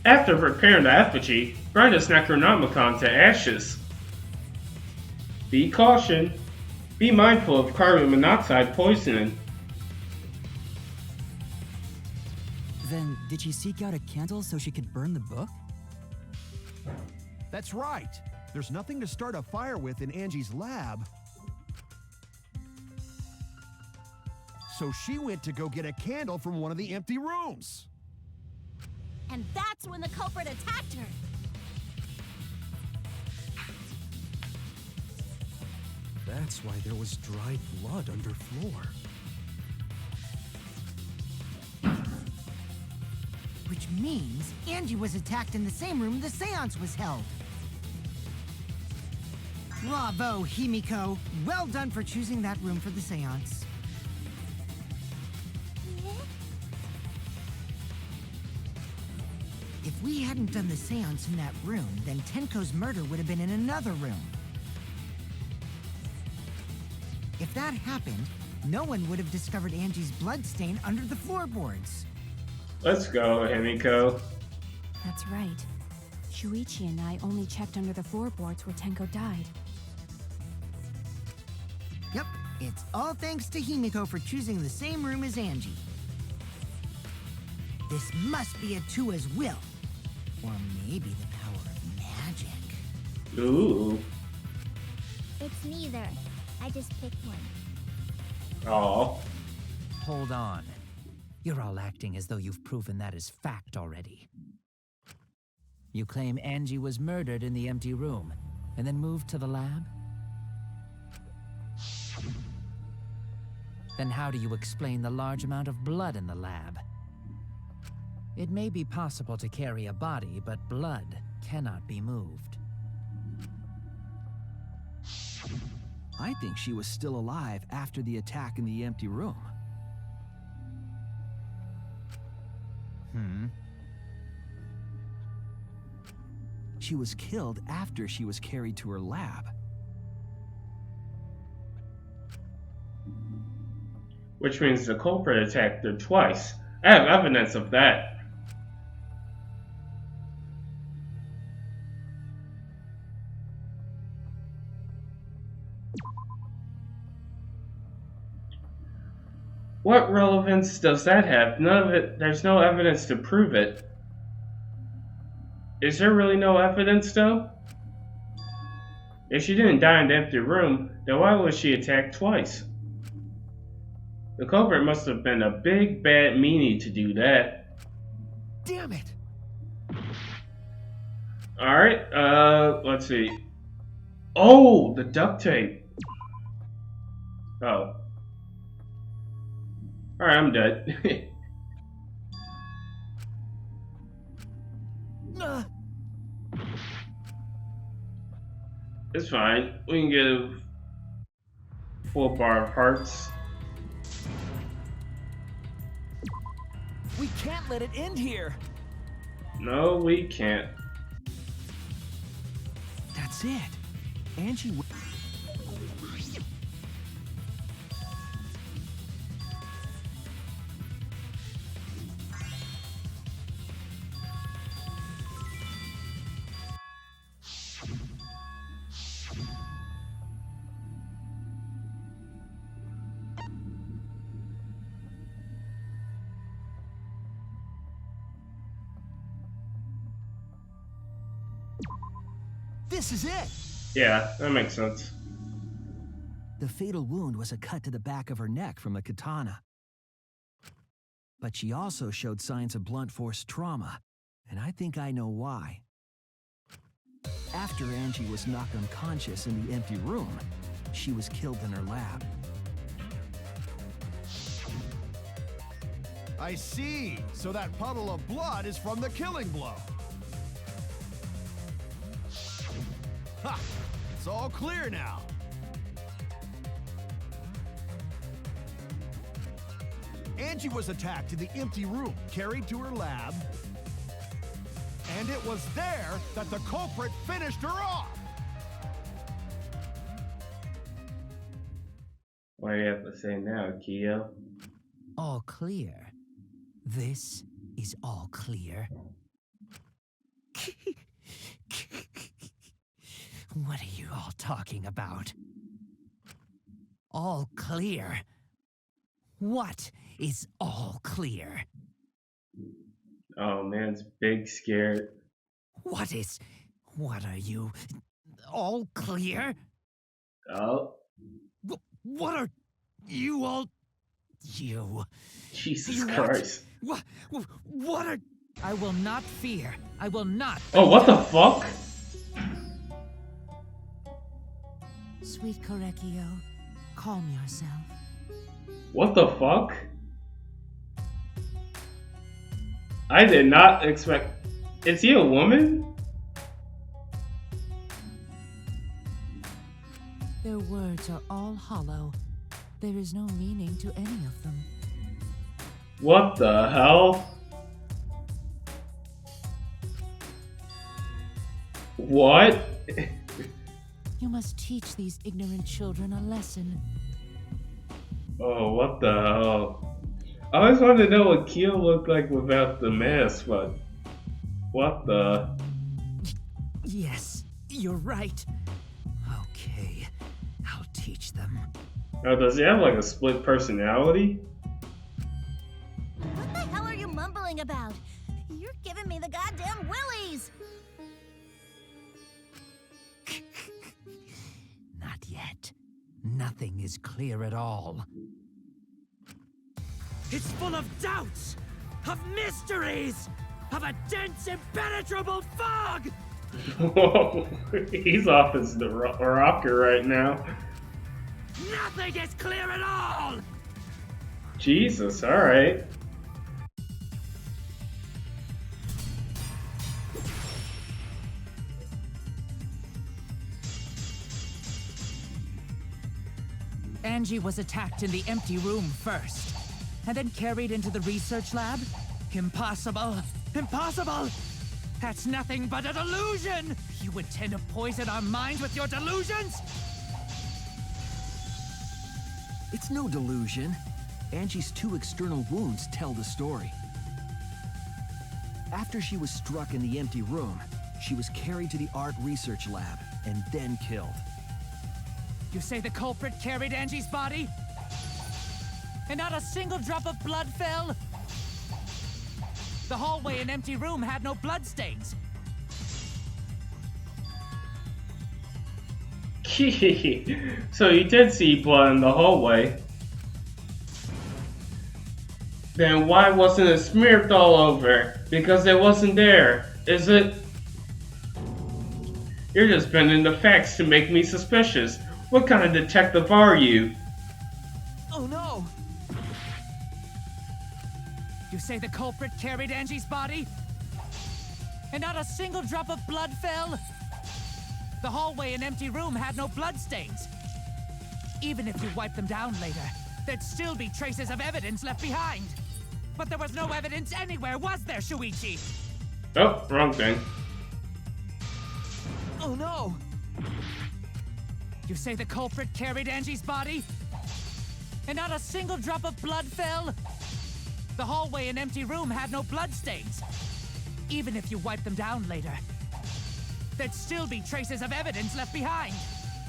After preparing the effigy, burn this Necronomicon to ashes. Be caution. Be mindful of carbon monoxide poisoning. Then, did she seek out a candle so she could burn the book? That's right. There's nothing to start a fire with in Angie's lab. So she went to go get a candle from one of the empty rooms. And that's when the culprit attacked her. That's why there was dried blood under floor. Which means Angie was attacked in the same room the seance was held. Bravo, Himiko. Well done for choosing that room for the seance. If we hadn't done the seance in that room, then Tenko's murder would have been in another room. If that happened, no one would have discovered Angie's blood stain under the floorboards. Let's go, Himiko. That's right. Shuichi and I only checked under the floorboards where Tenko died. Yep, it's all thanks to Himiko for choosing the same room as Angie. This must be a Tua's will. Or maybe the power of magic. Ooh. It's neither. I just picked one. Aw. Hold on. You're all acting as though you've proven that as fact already. You claim Angie was murdered in the empty room, and then moved to the lab? Then how do you explain the large amount of blood in the lab? It may be possible to carry a body, but blood cannot be moved. I think she was still alive after the attack in the empty room. She was killed after she was carried to her lab. Which means the culprit attacked her twice. I have evidence of that. What relevance does that have? None of it. There's no evidence to prove it. Is there really no evidence though? If she didn't die in the empty room, then why was she attacked twice? The culprit must have been a big bad meanie to do that. Damn it! Alright, let's see. Oh, the duct tape. Oh. Alright, I'm dead. It's fine. We can get a full bar of hearts. We can't let it end here. No, we can't. That's it. Angie. This is it. Yeah, that makes sense. The fatal wound was a cut to the back of her neck from a katana. But she also showed signs of blunt force trauma, and I think I know why. After Angie was knocked unconscious in the empty room, she was killed in her lab. I see. So that puddle of blood is from the killing blow. Ha! It's all clear now. Angie was attacked in the empty room, carried to her lab, and it was there that the culprit finished her off. What do you have to say now, Kyo? All clear. This is all clear. What are you all talking about? All clear? What is all clear? Oh, man's big scared. What are you? All clear? Oh. What are you all? You. Jesus Christ. What are... I will not fear. I will not... Oh, what the fuck? Sweet Korekio, calm yourself. What the fuck? I did not expect... Is he a woman? Their words are all hollow. There is no meaning to any of them. What the hell? What? You must teach these ignorant children a lesson. Oh, what the hell? I always wanted to know what Kyo looked like without the mask, but... What the... Yes, you're right. Okay, I'll teach them. Oh, does he have like a split personality? What the hell are you mumbling about? You're giving me the goddamn willies! Not yet. Nothing is clear at all. It's full of doubts, of mysteries, of a dense, impenetrable fog! Whoa, he's off as the rocker right now. Nothing is clear at all! Jesus, alright. Angie was attacked in the empty room first, and then carried into the research lab? Impossible! Impossible! That's nothing but a delusion! You intend to poison our minds with your delusions? It's no delusion. Angie's 2 external wounds tell the story. After she was struck in the empty room, she was carried to the art research lab and then killed. You say the culprit carried Angie's body? And not a single drop of blood fell? The hallway and empty room had no bloodstains. So you did see blood in the hallway. Then why wasn't it smeared all over? Because it wasn't there, is it? You're just bending the facts to make me suspicious. What kind of detective are you? Oh no! You say the culprit carried Angie's body? And not a single drop of blood fell? The hallway and empty room had no bloodstains. Even if you wiped them down later, there'd still be traces of evidence left behind. But there was no evidence anywhere, was there, Shuichi? Oh, wrong thing. Oh no! You say the culprit carried Angie's body? And not a single drop of blood fell? The hallway and empty room had no bloodstains. Even if you wiped them down later, there'd still be traces of evidence left behind.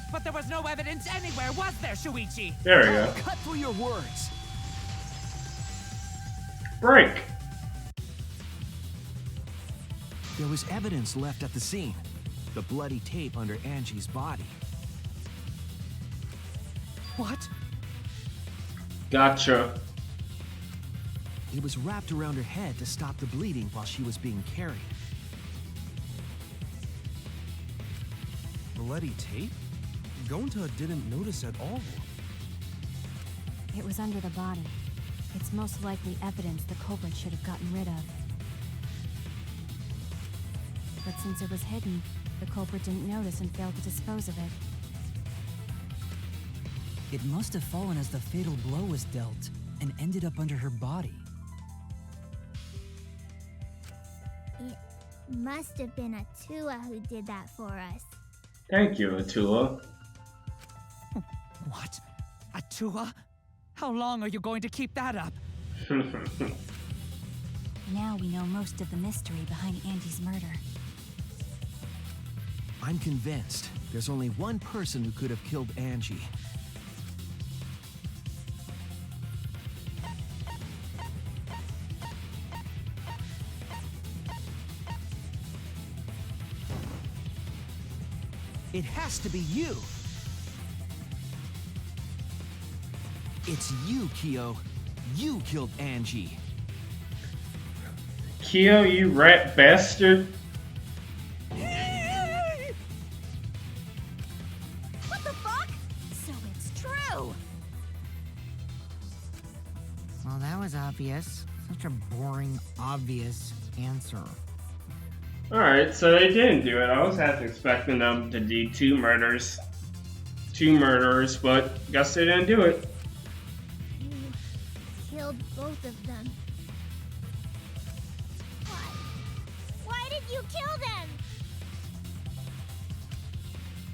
But there was no evidence anywhere, was there, Shuichi? There we go. Cut through your words. Break. There was evidence left at the scene. the bloody tape under Angie's body. What? Gotcha. It was wrapped around her head to stop the bleeding while she was being carried. Bloody tape? Gonta didn't notice at all. It was under the body. It's most likely evidence the culprit should have gotten rid of. But since it was hidden, the culprit didn't notice and failed to dispose of it. It must have fallen as the fatal blow was dealt and ended up under her body. It must have been Atua who did that for us. Thank you, Atua. What? Atua? How long are you going to keep that up? Now we know most of the mystery behind Angie's murder. I'm convinced there's only one person who could have killed Angie. It has to be you! It's you, Kyo. You killed Angie. Kyo, you rat bastard. What the fuck? So it's true. Well, that was obvious. Such a boring, obvious answer. Alright, so they didn't do it. I was half expecting them to do two murders, but guess they didn't do it. You killed both of them. Why? Why did you kill them?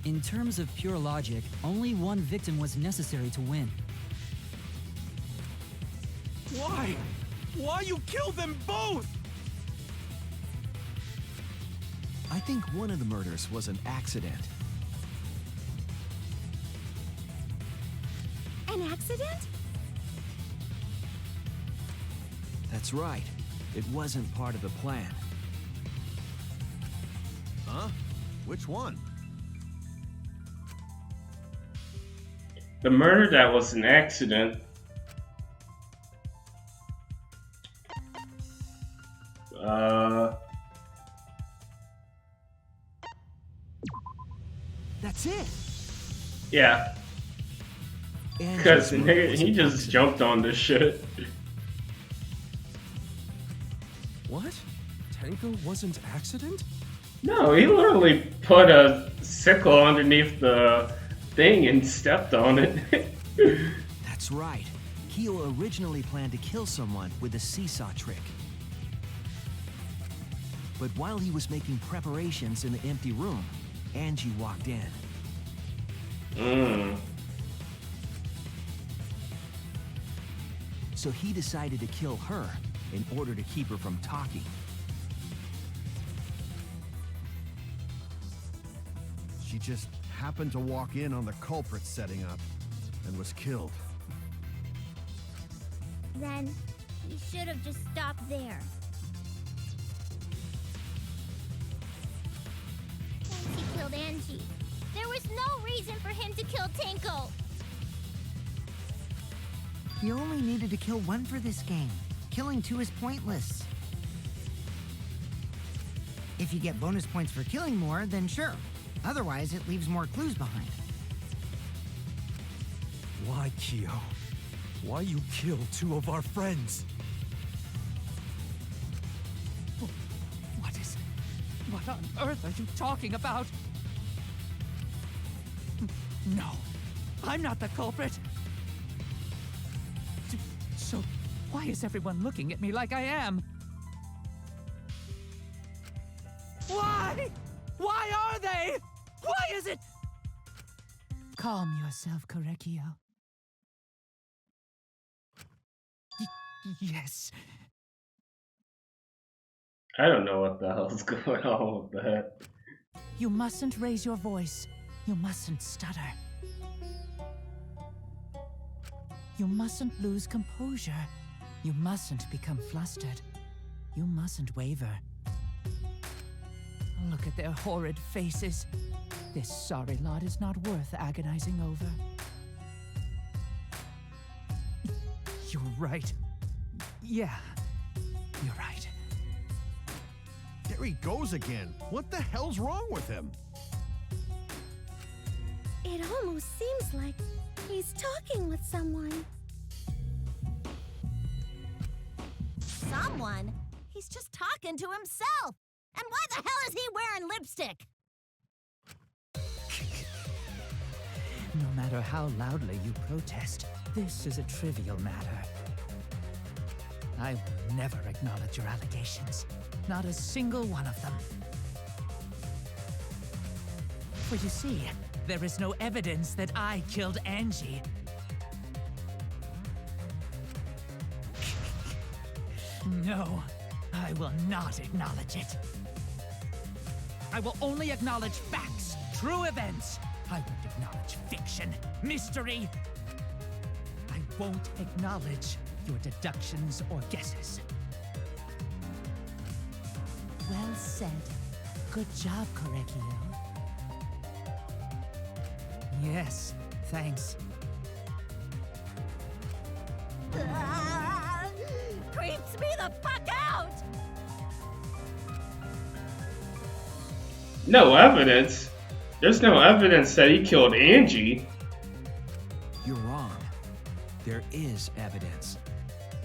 In terms of pure logic, only one victim was necessary to win. Why? Why you killed them both? I think one of the murders was an accident. An accident? That's right. It wasn't part of the plan. Huh? Which one? The murder that was an accident. That's it. Yeah. Because he just jumped on this shit. What? Tenko wasn't accident? No, he literally put a sickle underneath the thing and stepped on it. That's right. Kyo originally planned to kill someone with the seesaw trick. But while he was making preparations in the empty room, Angie walked in. So he decided to kill her in order to keep her from talking. She just happened to walk in on the culprit setting up and was killed. Then he should have just stopped there. Once he killed Angie, there was no reason for him to kill Tenko. You only needed to kill one for this game. Killing two is pointless. If you get bonus points for killing more, then sure. Otherwise, it leaves more clues behind. Why, Kyo? Why you kill two of our friends? What on earth are you talking about? No, I'm not the culprit. So, why is everyone looking at me like I am? Why? Why are they? Why is it? Calm yourself, Korekio. Yes. I don't know what the hell's going on with that. You mustn't raise your voice. You mustn't stutter. You mustn't lose composure. You mustn't become flustered. You mustn't waver. Look at their horrid faces. This sorry lot is not worth agonizing over. You're right. Yeah, you're right. There he goes again. What the hell's wrong with him? It almost seems like he's talking with someone. Someone? He's just talking to himself. And why the hell is he wearing lipstick? No matter how loudly you protest, this is a trivial matter. I will never acknowledge your allegations. Not a single one of them. For you see, there is no evidence that I killed Angie. No, I will not acknowledge it. I will only acknowledge facts, true events. I won't acknowledge fiction, mystery. I won't acknowledge your deductions or guesses. Well said. Good job, Korekio. Yes, thanks. Creeps me the fuck out! No evidence? There's no evidence that he killed Angie. You're wrong. There is evidence.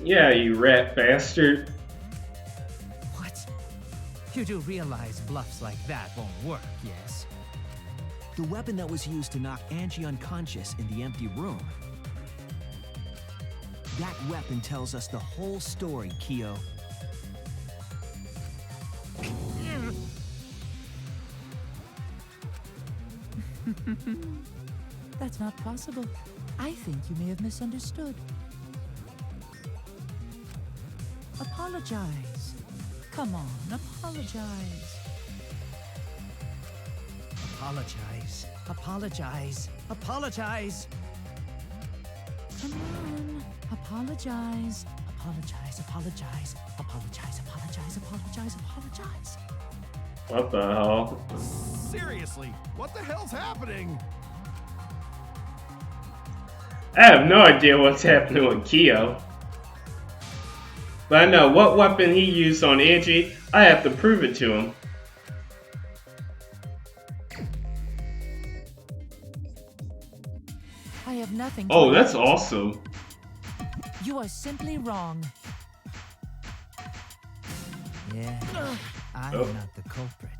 Yeah, you rat bastard. What? You do realize bluffs like that won't work, yes? The weapon that was used to knock Angie unconscious in the empty room. That weapon tells us the whole story, Kyo. That's not possible. I think you may have misunderstood. Apologize. Come on, apologize. Apologize. Apologize. Apologize. Come on. Apologize. Apologize. Apologize. Apologize. Apologize. Apologize. Apologize. What the hell? Seriously, what the hell's happening? I have no idea what's happening with Kyo. But I know what weapon he used on Angie. I have to prove it to him. I have nothing to Oh, that's awesome. You are simply wrong. Yeah, I'm not the culprit.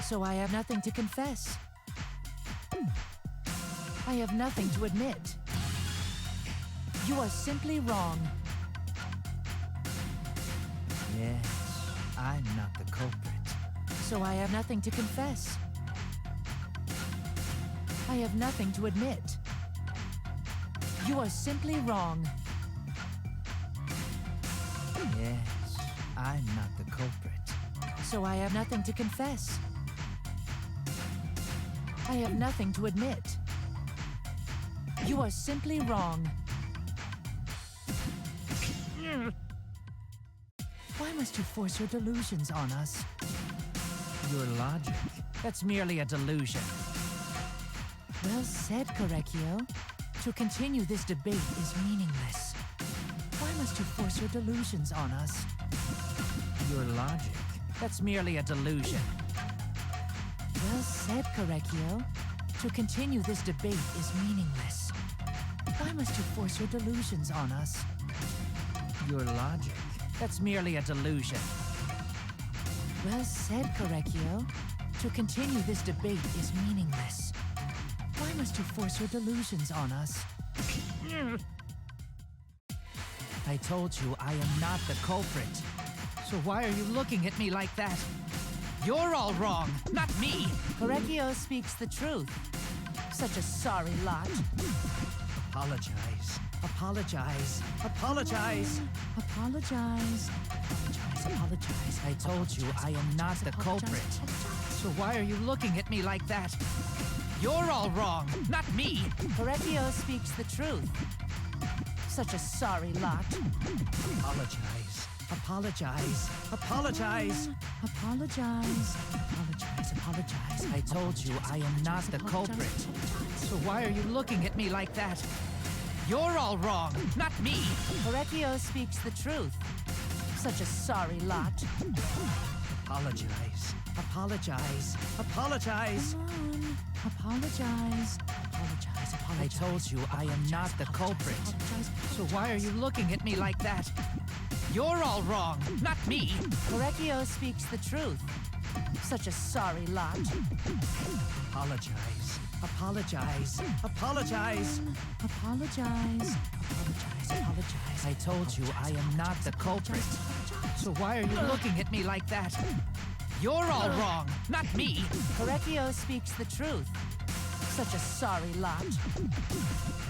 So I have nothing to confess. I have nothing to admit. You are simply wrong. Yes, I'm not the culprit. So I have nothing to confess. I have nothing to admit. You are simply wrong. Yes, I'm not the culprit. So I have nothing to confess. I have nothing to admit. You are simply wrong. Why must you force your delusions on us? Your logic. That's merely a delusion. Well said, Korekio. To continue this debate is meaningless. Why must you force your delusions on us? Your logic. That's merely a delusion. Well said, Korekio. To continue this debate is meaningless. Why must you force your delusions on us? Your logic. That's merely a delusion. Well said, Korekio. To continue this debate is meaningless. Why must you force your delusions on us? I told you I am not the culprit. So why are you looking at me like that? You're all wrong, not me. Korekio speaks the truth. Such a sorry lot. Apologize. Apologize. Apologize. Apologize. Apologize. Apologize. I told you I am not the culprit. So why are you looking at me like that? You're all wrong, not me. Korekio speaks the truth. Such a sorry lot. Apologize. Apologize. Apologize. Apologize. Apologize. Apologize. I told you I am not the culprit. So why are you looking at me like that? You're all wrong, not me. Korekio speaks the truth. Such a sorry lot. Apologize. Apologize. Apologize. Apologize. Apologize. Apologize. I told you I am not the culprit. So why are you looking at me like that? You're all wrong, not me. Korekio speaks the truth. Such a sorry lot. Apologize. Apologize. Apologize. Apologize. Apologize. Apologize. I told you I am not the culprit. So why are you looking at me like that? You're all wrong, not me. Korekio speaks the truth. Such a sorry lot.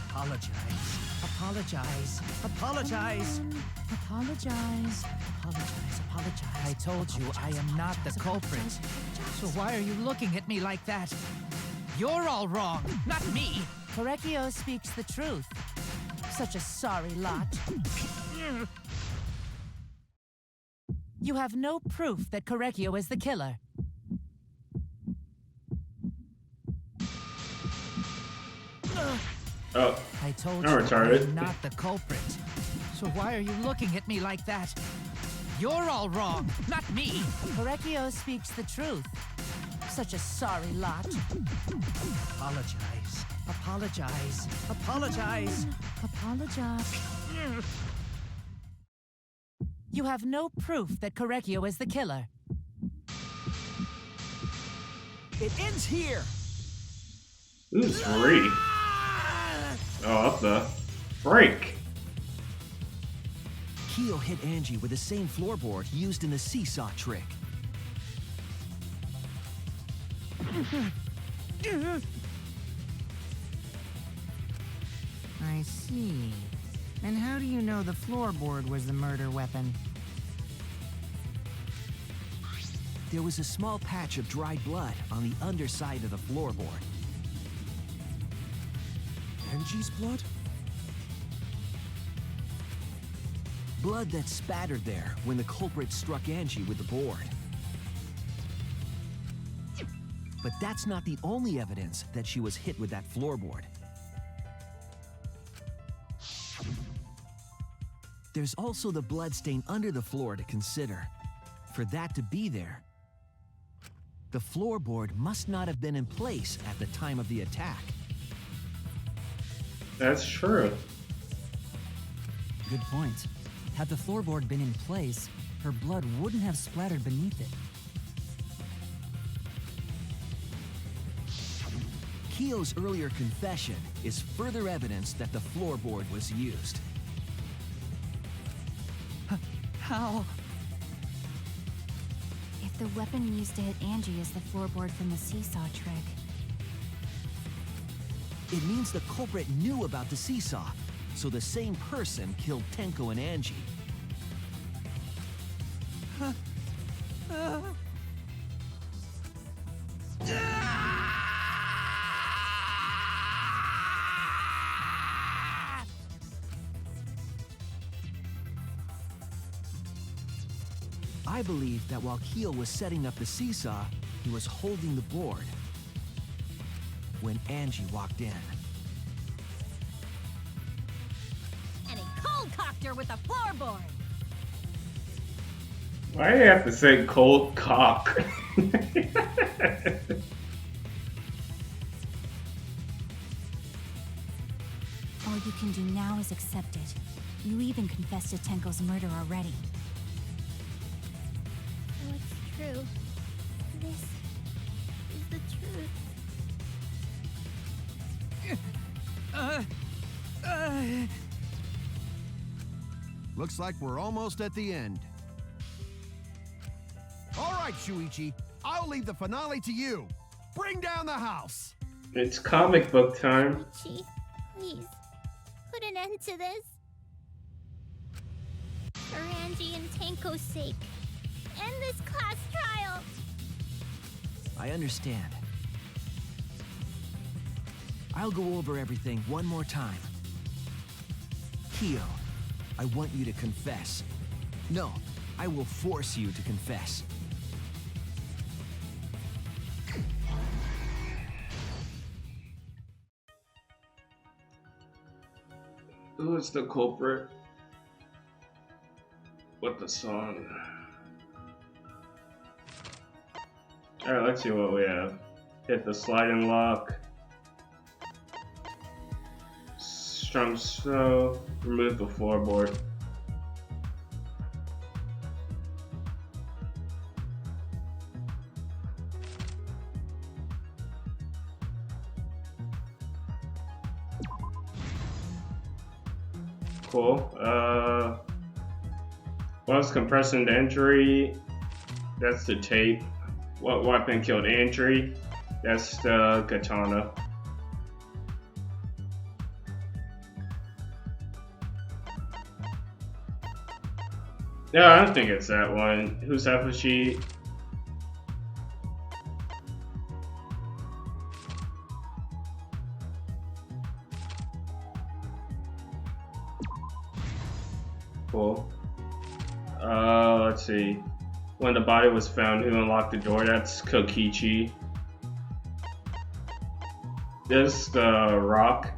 Apologize. Apologize. Apologize. Apologize. Apologize. Apologize. I told you I am not the culprit. So why are you looking at me like that? You're all wrong, not me. Korekio speaks the truth. Such a sorry lot. You have no proof that Korekio is the killer. Oh, I told I'm you retarded. I'm not the culprit. So why are you looking at me like that? You're all wrong, not me. Korekio speaks the truth. Such a sorry lot. Apologize. Apologize. Apologize. Apologize. You have no proof that Korekio is the killer. It ends here. Who's free? Oh, what the freak? Kyo hit Angie with the same floorboard used in the seesaw trick. I see. And how do you know the floorboard was the murder weapon? There was a small patch of dried blood on the underside of the floorboard. Angie's blood? Blood that spattered there when the culprit struck Angie with the board. But that's not the only evidence that she was hit with that floorboard. There's also the blood stain under the floor to consider. For that to be there, the floorboard must not have been in place at the time of the attack. That's true. Good point. Had the floorboard been in place, her blood wouldn't have splattered beneath it. Kyo's earlier confession is further evidence that the floorboard was used. How? If the weapon used to hit Angie is the floorboard from the seesaw trick, It means the culprit knew about the seesaw, so the same person killed Tenko and Angie. I believe that while Kyo was setting up the seesaw, he was holding the board when Angie walked in. And he cold-cocked her with a floorboard. Why do you have to say cold cock? all you can do now is accept it. You even confessed to Tenko's murder already. So it's true. This is the truth. Looks like we're almost at the end. All right, Shuichi. I'll leave the finale to you. Bring down the house. It's comic book time. Chi, please, put an end to this. For Angie and Tenko's sake. End this class trial. I understand. I'll go over everything one more time. Kyo, I want you to confess. No, I will force you to confess. Who is the culprit? What the song? Alright, let's see what we have. Hit the sliding lock. Strong snow. Remove the floorboard. Cool. Whilst compressing the injury, that's the tape. What weapon killed Andrew? That's the katana. No, I don't think it's that one. Who's half a sheet? Cool. Let's see. When the body was found, who unlocked the door? That's Kokichi. This the rock.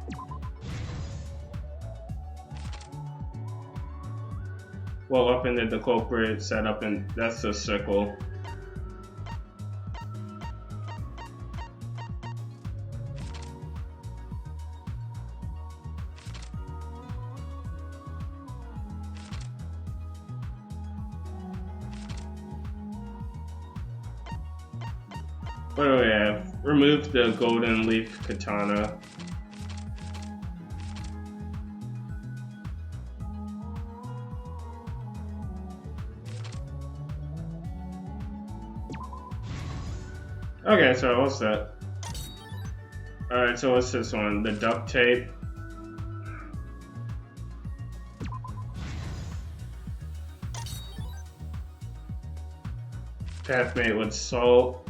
What weapon did the culprit set up? And that's the sickle. What do we have? Remove the golden leaf katana. Okay, so what's that? Alright, so what's this one? The duct tape. Path made with salt.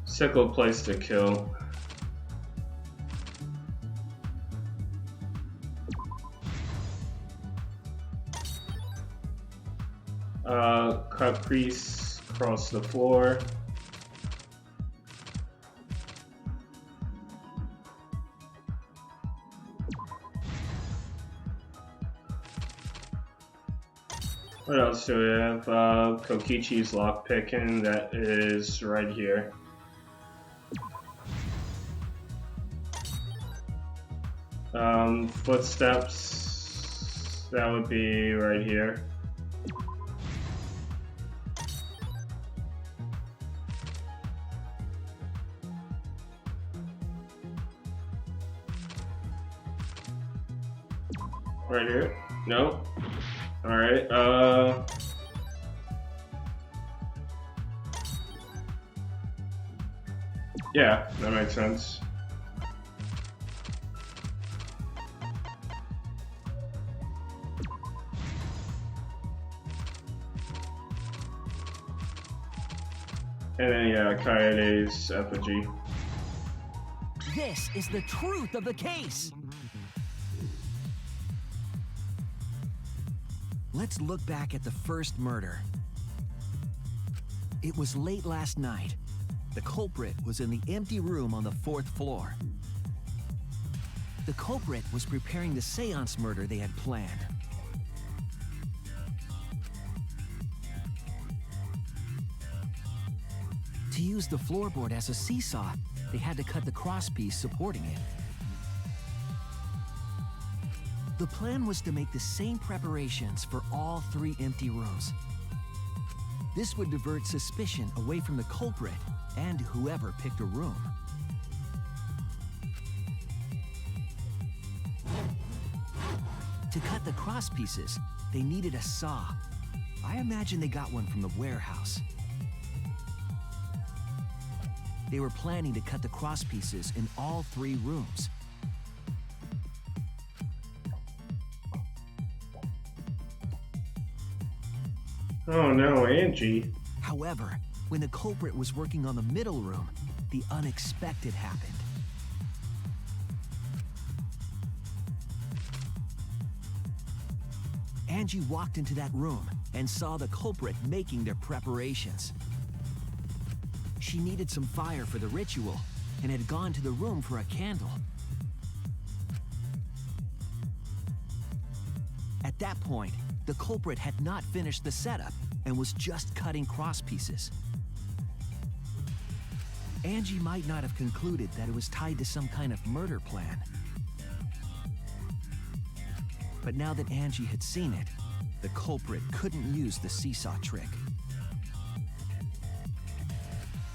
Sickle place to kill. Cut crease across the floor. What else do we have? Kokichi's lockpicking, that is right here. Footsteps, that would be right here. Right here? No? Alright, yeah, that makes sense. And then, yeah, Kaede's effigy. This is the truth of the case! Let's look back at the first murder. It was late last night. The culprit was in the empty room on the 4th floor. The culprit was preparing the seance murder they had planned. To use the floorboard as a seesaw, they had to cut the crosspiece supporting it. The plan was to make the same preparations for all 3 empty rooms. This would divert suspicion away from the culprit and whoever picked a room. To cut the crosspieces, they needed a saw. I imagine they got one from the warehouse. They were planning to cut the crosspieces in all 3 rooms. Oh no, Angie. However, when the culprit was working on the middle room, the unexpected happened. Angie walked into that room and saw the culprit making their preparations. She needed some fire for the ritual and had gone to the room for a candle. At that point, the culprit had not finished the setup and was just cutting cross pieces. Angie might not have concluded that it was tied to some kind of murder plan. But now that Angie had seen it, the culprit couldn't use the seesaw trick.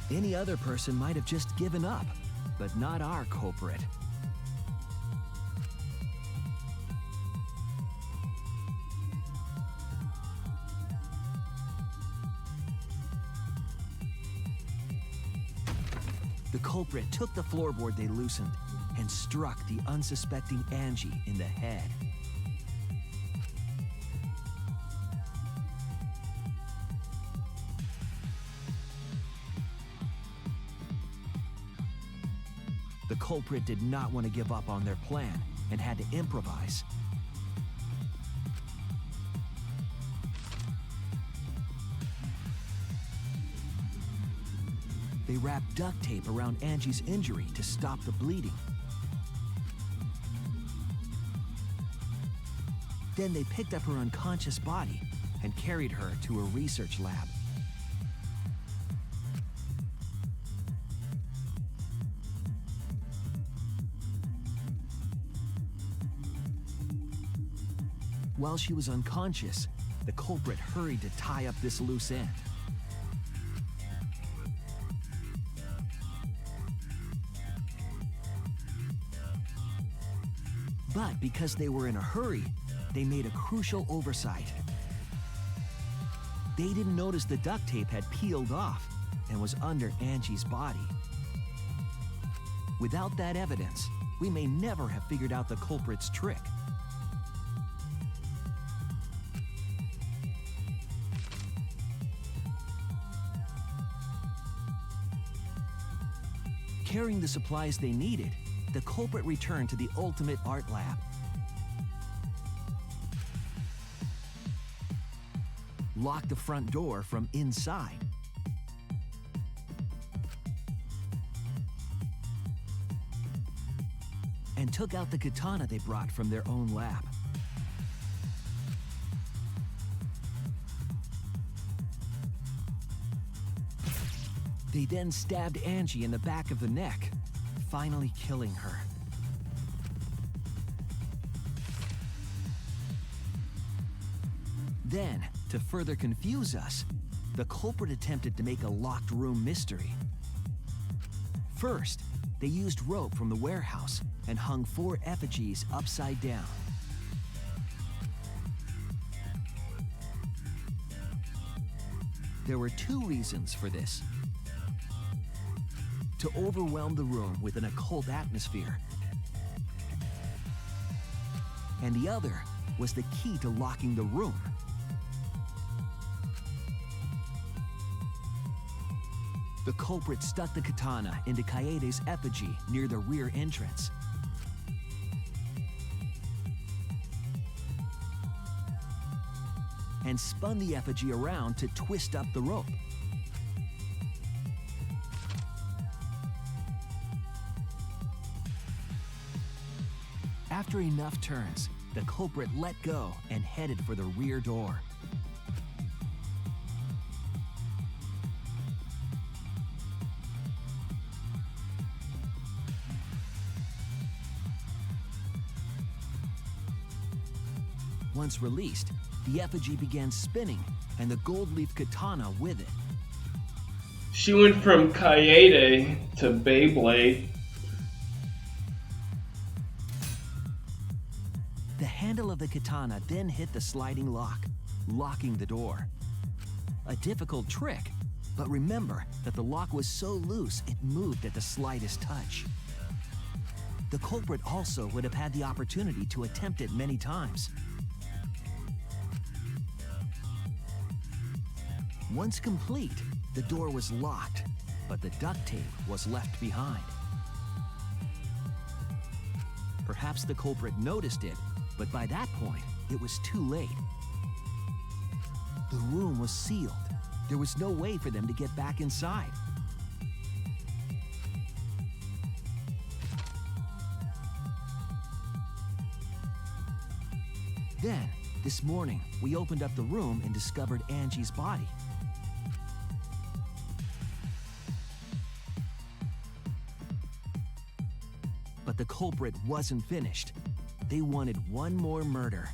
Any other person might have just given up, but not our culprit. The culprit took the floorboard they loosened and struck the unsuspecting Angie in the head. The culprit did not want to give up on their plan and had to improvise. They wrapped duct tape around Angie's injury to stop the bleeding. Then they picked up her unconscious body and carried her to a research lab. While she was unconscious, the culprit hurried to tie up this loose end. But because they were in a hurry, they made a crucial oversight. They didn't notice the duct tape had peeled off and was under Angie's body. Without that evidence, we may never have figured out the culprit's trick. Carrying the supplies they needed, the culprit returned to the ultimate art lab. Locked the front door from inside. And took out the katana they brought from their own lab. They then stabbed Angie in the back of the neck, finally killing her. Then, to further confuse us, the culprit attempted to make a locked room mystery. First, they used rope from the warehouse and hung 4 effigies upside down. There were 2 reasons for this. To overwhelm the room with an occult atmosphere. And the other was the key to locking the room. The culprit stuck the katana into Kaede's effigy near the rear entrance. And spun the effigy around to twist up the rope. After enough turns, the culprit let go and headed for the rear door. Once released, the effigy began spinning, and the gold leaf katana with it. She went from Kaede to Beyblade. The handle of the katana then hit the sliding lock, locking the door. A difficult trick, but remember that the lock was so loose it moved at the slightest touch. The culprit also would have had the opportunity to attempt it many times. Once complete, the door was locked, but the duct tape was left behind. Perhaps the culprit noticed it, but by that point, it was too late. The room was sealed. There was no way for them to get back inside. Then, this morning, we opened up the room and discovered Angie's body. But the culprit wasn't finished. They wanted one more murder.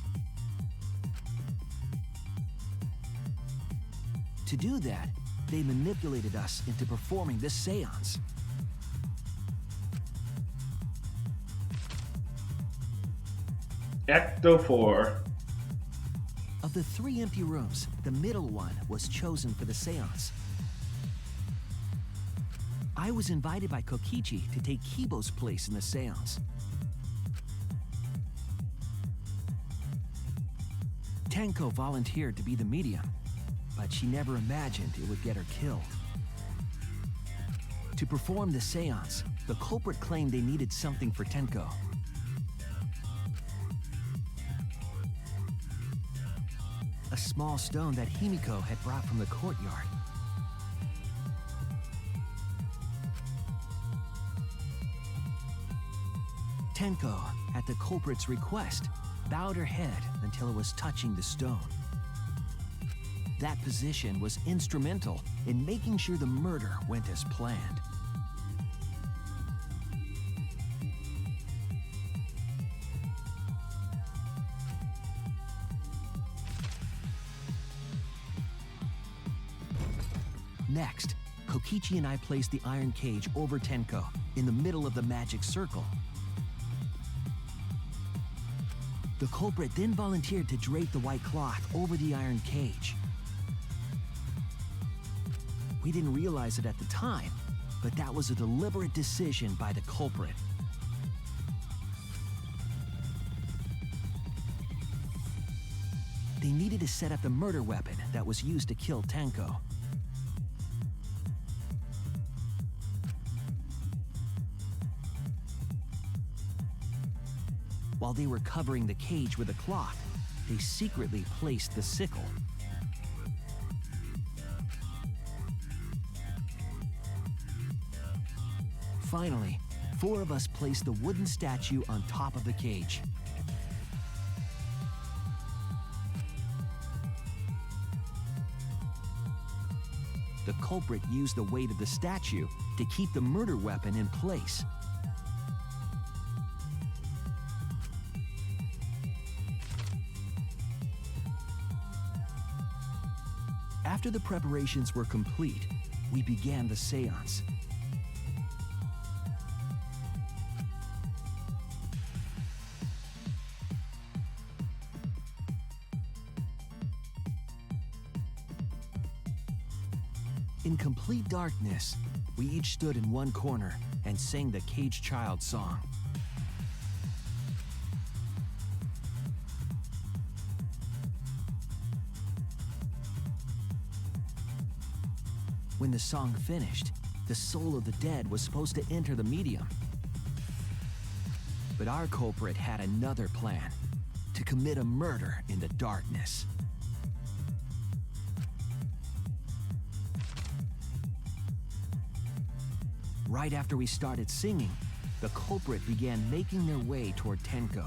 To do that, they manipulated us into performing this seance. Ecto 4. Of the 3 empty rooms, the middle one was chosen for the seance. I was invited by Kokichi to take Kibo's place in the seance. Tenko volunteered to be the medium, but she never imagined it would get her killed. To perform the seance, the culprit claimed they needed something for Tenko. A small stone that Himiko had brought from the courtyard. Tenko, at the culprit's request, bowed her head until it was touching the stone. That position was instrumental in making sure the murder went as planned. Next, Kokichi and I placed the iron cage over Tenko in the middle of the magic circle. The culprit then volunteered to drape the white cloth over the iron cage. We didn't realize it at the time, but that was a deliberate decision by the culprit. They needed to set up the murder weapon that was used to kill Tenko. While they were covering the cage with a cloth, they secretly placed the sickle. Finally, 4 of us placed the wooden statue on top of the cage. The culprit used the weight of the statue to keep the murder weapon in place. After the preparations were complete, we began the seance. In complete darkness, we each stood in one corner and sang the Cage Child song. When the song finished, the soul of the dead was supposed to enter the medium. But our culprit had another plan: to commit a murder in the darkness. Right after we started singing, the culprit began making their way toward Tenko.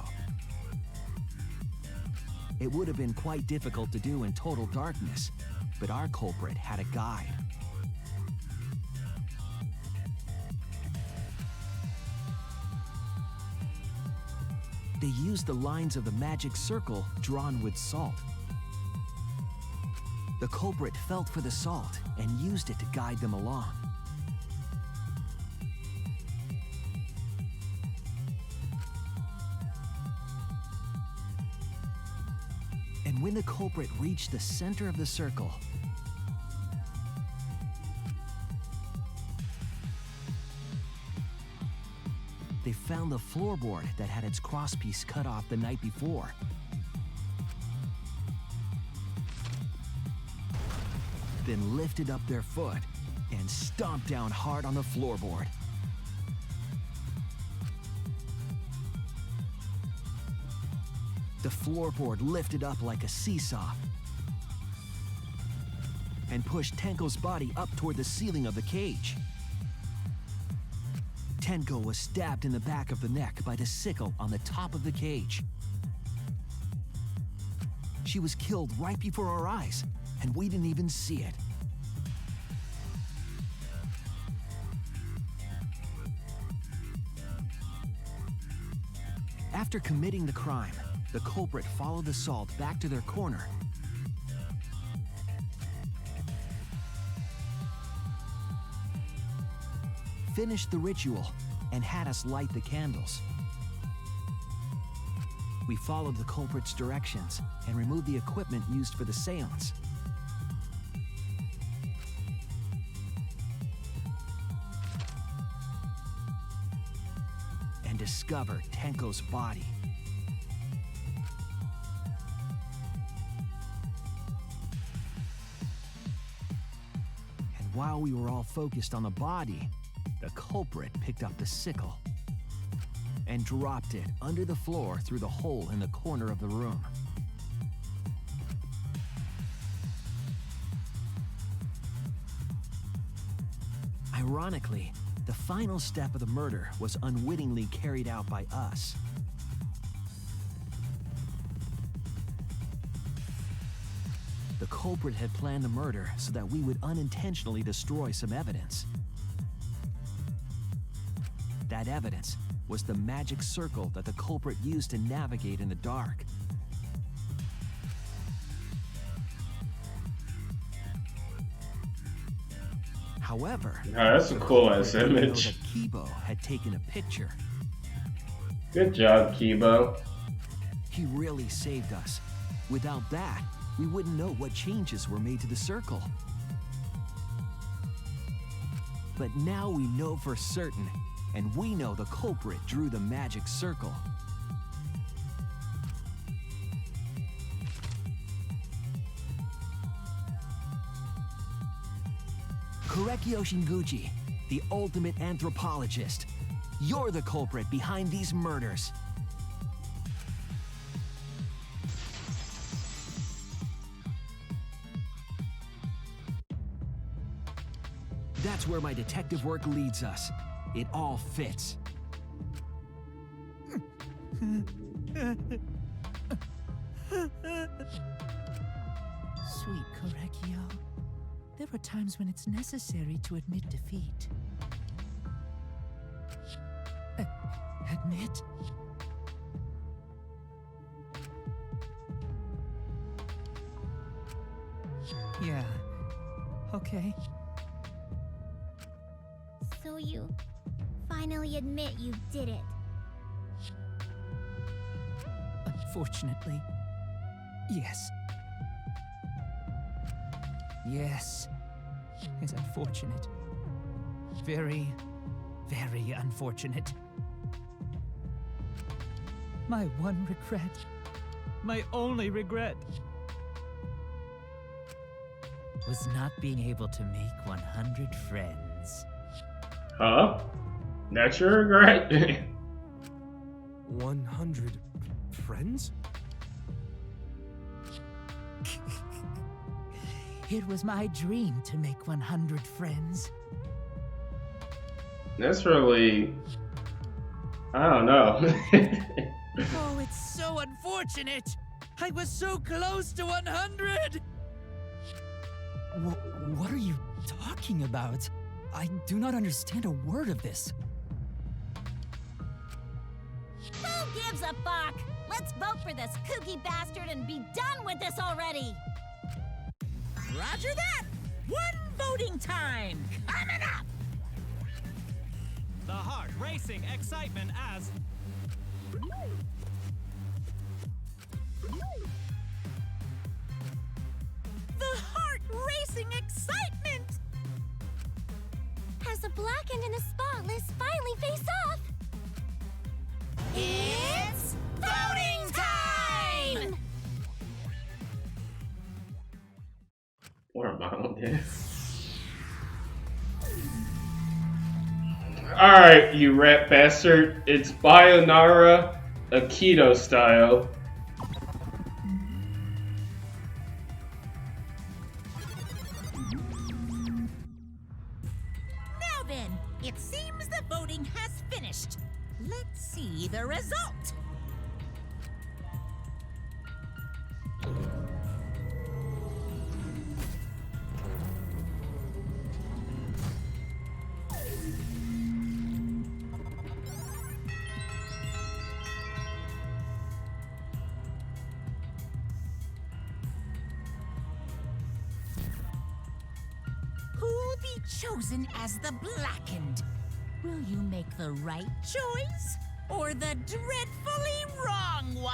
It would have been quite difficult to do in total darkness, but our culprit had a guide. They used the lines of the magic circle drawn with salt. The culprit felt for the salt and used it to guide them along. And when the culprit reached the center of the circle, they found the floorboard that had its crosspiece cut off the night before. then lifted up their foot and stomped down hard on the floorboard. The floorboard lifted up like a seesaw and pushed Tenko's body up toward the ceiling of the cage. Tenko was stabbed in the back of the neck by the sickle on the top of the cage. She was killed right before our eyes, and we didn't even see it. After committing the crime, the culprit followed the salt back to their corner. Finished the ritual and had us light the candles. We followed the culprit's directions and removed the equipment used for the seance. And discovered Tenko's body. And while we were all focused on the body, the culprit picked up the sickle and dropped it under the floor through the hole in the corner of the room. Ironically, the final step of the murder was unwittingly carried out by us. The culprit had planned the murder so that we would unintentionally destroy some evidence. That evidence was the magic circle that the culprit used to navigate in the dark. However, that's a cool ass image. That Kibo had taken a picture. Good job, Kibo. He really saved us. Without that, we wouldn't know what changes were made to the circle. But now we know for certain, and we know the culprit drew the magic circle. Korekio Shinguchi, the ultimate anthropologist. You're the culprit behind these murders. That's where my detective work leads us. It all fits. Sweet Korekio. There are times when it's necessary to admit defeat. Admit? Yeah. Okay. So you finally admit you did it. Unfortunately, yes. Yes. It's unfortunate. Very, very unfortunate. My one regret. My only regret. Was not being able to make 100 friends. Huh? That's your regret? 100 friends? It was my dream to make 100 friends. That's really... I don't know. Oh, it's so unfortunate! I was so close to 100! What are you talking about? I do not understand a word of this. Who gives a fuck? Let's vote for this kooky bastard and be done with this already! Roger that! One voting time coming up! The heart racing excitement as... The heart-racing excitement! As the blackened and the spotless finally face off! It's voting time! What am found. Alright, you rat bastard. It's Byeonara Aikido style. Now then, it seems the voting has finished. Let's see the result. Who'll be chosen as the Blackened? Will you make the right choice or the dreadfully wrong one?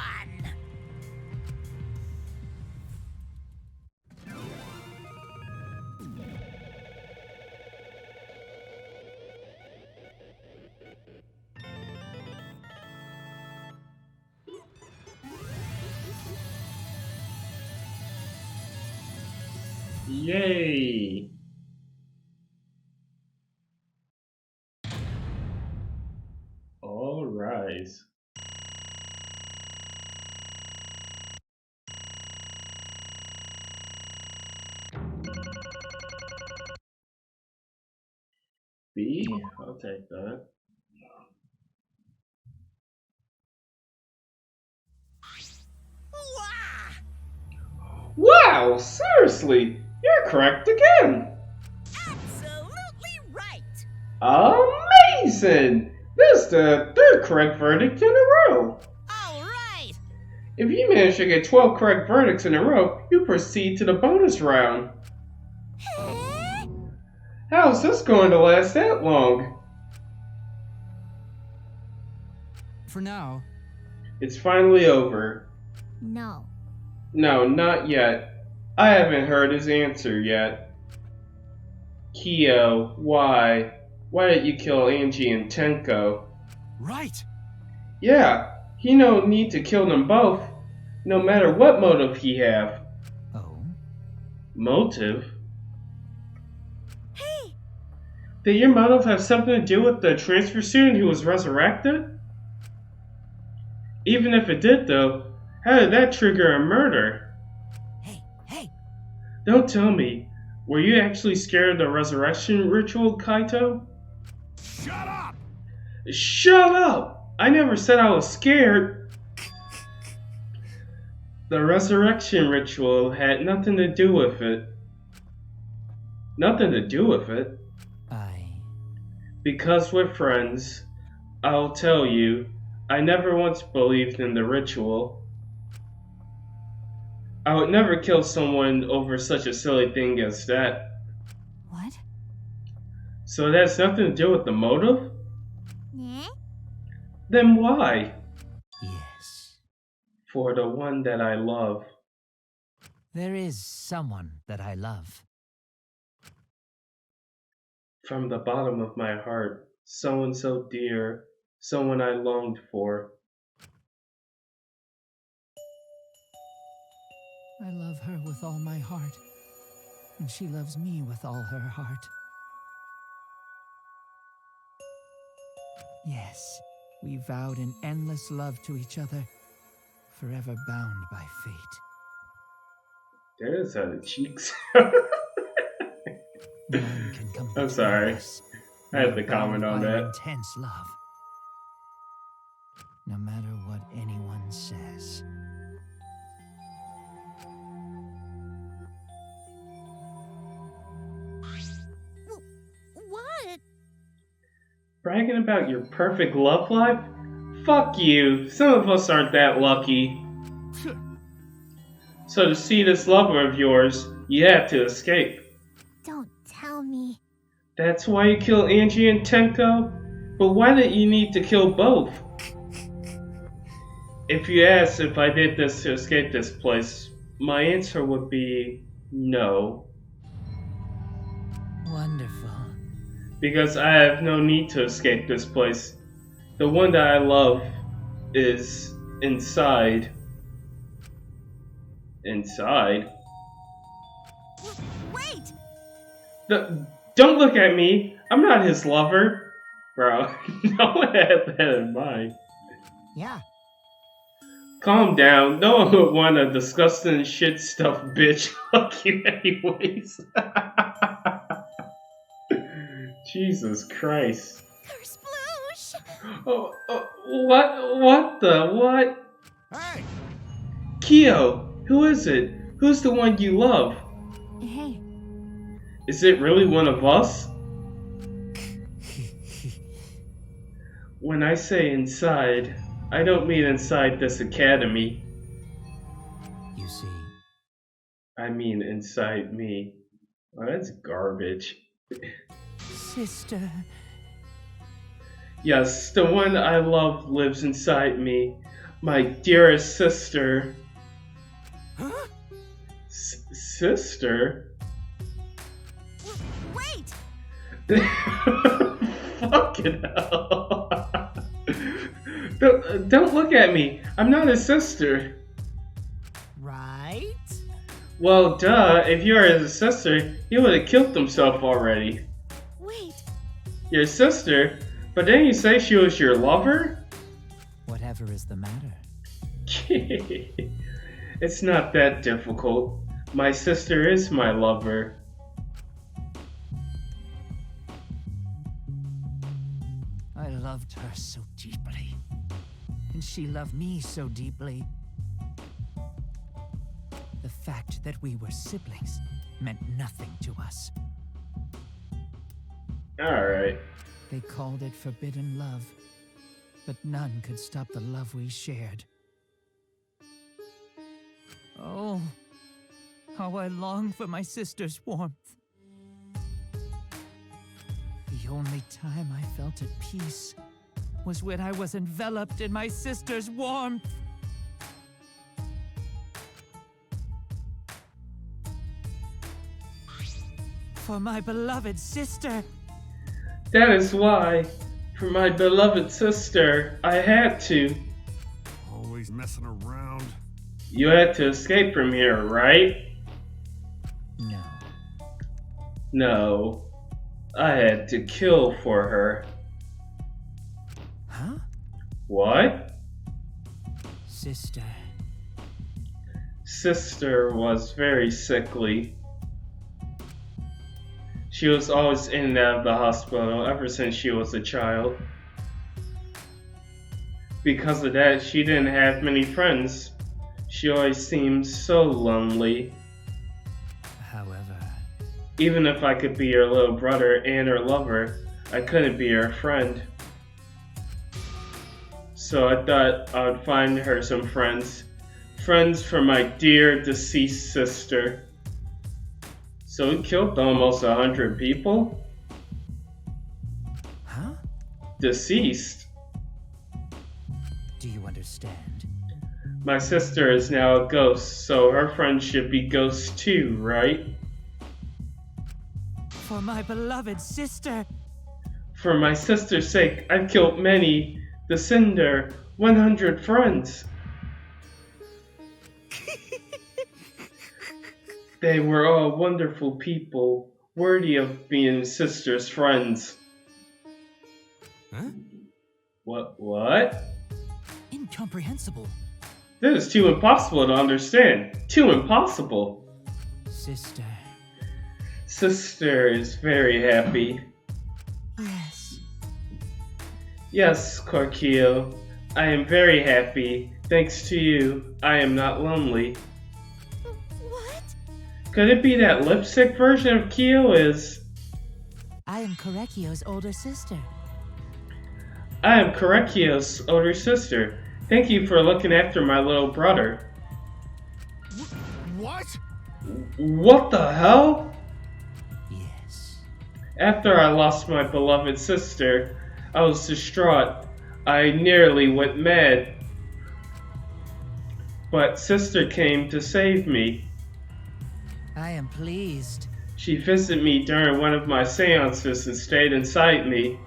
Yay! All rise. B? I'll take that. Wow, seriously, you're correct again. Absolutely right. Amazing! This is the third correct verdict in a row. All right. If you manage to get 12 correct verdicts in a row, you proceed to the bonus round. How's this going to last that long? For now. It's finally over. No. No, not yet. I haven't heard his answer yet. Kyo, why? Why did you kill Angie and Tenko? Right. Yeah, he no need to kill them both, no matter what motive he have. Oh? Motive? Hey! Did your motive have something to do with the transfer student who was resurrected? Even if it did though, how did that trigger a murder? Hey! Don't tell me, were you actually scared of the resurrection ritual, Kaito? Shut up! Shut up! I never said I was scared. The resurrection ritual had nothing to do with it. Nothing to do with it. Because we're friends, I'll tell you, I never once believed in the ritual. I would never kill someone over such a silly thing as that. What? So that has nothing to do with the motive? Yeah? Then why? Yes. For the one that I love. There is someone that I love. From the bottom of my heart, someone so dear, someone I longed for. I love her with all my heart, and she loves me with all her heart. Yes, we vowed an endless love to each other, forever bound by fate. There's the cheeks. None can come I'm sorry. us. I had to We're comment on bound by that. Intense love. No matter what anyone says. What? Bragging about your perfect love life? Fuck you. Some of us aren't that lucky. So to see this lover of yours, you have to escape. Don't tell me. That's why you killed Angie and Tenko? But why did you need to kill both? If you asked if I did this to escape this place, my answer would be no. Wonderful. Because I have no need to escape this place. The one that I love is inside. Inside? Wait! Don't look at me. I'm not his lover. Bro, no one had that in mind. Yeah. Calm down. No one would want a disgusting shit stuffed bitch like you anyways. Jesus Christ. Oh, what the, what? Hey! Kyo, who is it? Who's the one you love? Hey. Is it really one of us? When I say inside, I don't mean inside this academy. You see. I mean inside me. Oh, that's garbage. Sister. Yes, the one I love lives inside me. My dearest sister. Huh? Sister? Wait! Fucking hell. Don't look at me. I'm not his sister. Right? Well, duh. If you were his sister, he would have killed himself already. Wait. Your sister? But didn't you say she was your lover? Whatever is the matter? It's not that difficult. My sister is my lover. I loved her so deeply. And she loved me so deeply. The fact that we were siblings meant nothing to us. Alright. They called it forbidden love, but none could stop the love we shared. Oh, how I long for my sister's warmth. The only time I felt at peace was when I was enveloped in my sister's warmth. For my beloved sister. That is why, for my beloved sister, I had to. Always messing around. You had to escape from here, right? No. No. I had to kill for her. Huh? What? Sister. Sister was very sickly. She was always in and out of the hospital ever since she was a child. Because of that, she didn't have many friends. She always seemed so lonely. However, even if I could be her little brother and her lover, I couldn't be her friend. So I thought I would find her some friends. Friends for my dear deceased sister. So we killed almost 100 people? Huh? Deceased? Do you understand? My sister is now a ghost, so her friends should be ghosts too, right? For my beloved sister. For my sister's sake, I've killed many. The Cinder, 100 friends. They were all wonderful people, worthy of being sister's friends. Huh? What? Incomprehensible. This is too impossible to understand. Too impossible. Sister. Sister is very happy. Yes. Yes, Korkio. I am very happy. Thanks to you, I am not lonely. What? Could it be that lipstick version of Kyo is... I am Korekio's older sister. I am Korekio's older sister. Thank you for looking after my little brother. What? What the hell? Yes. After I lost my beloved sister, I was distraught. I nearly went mad. But sister came to save me. I am pleased. She visited me during one of my seances and stayed inside me.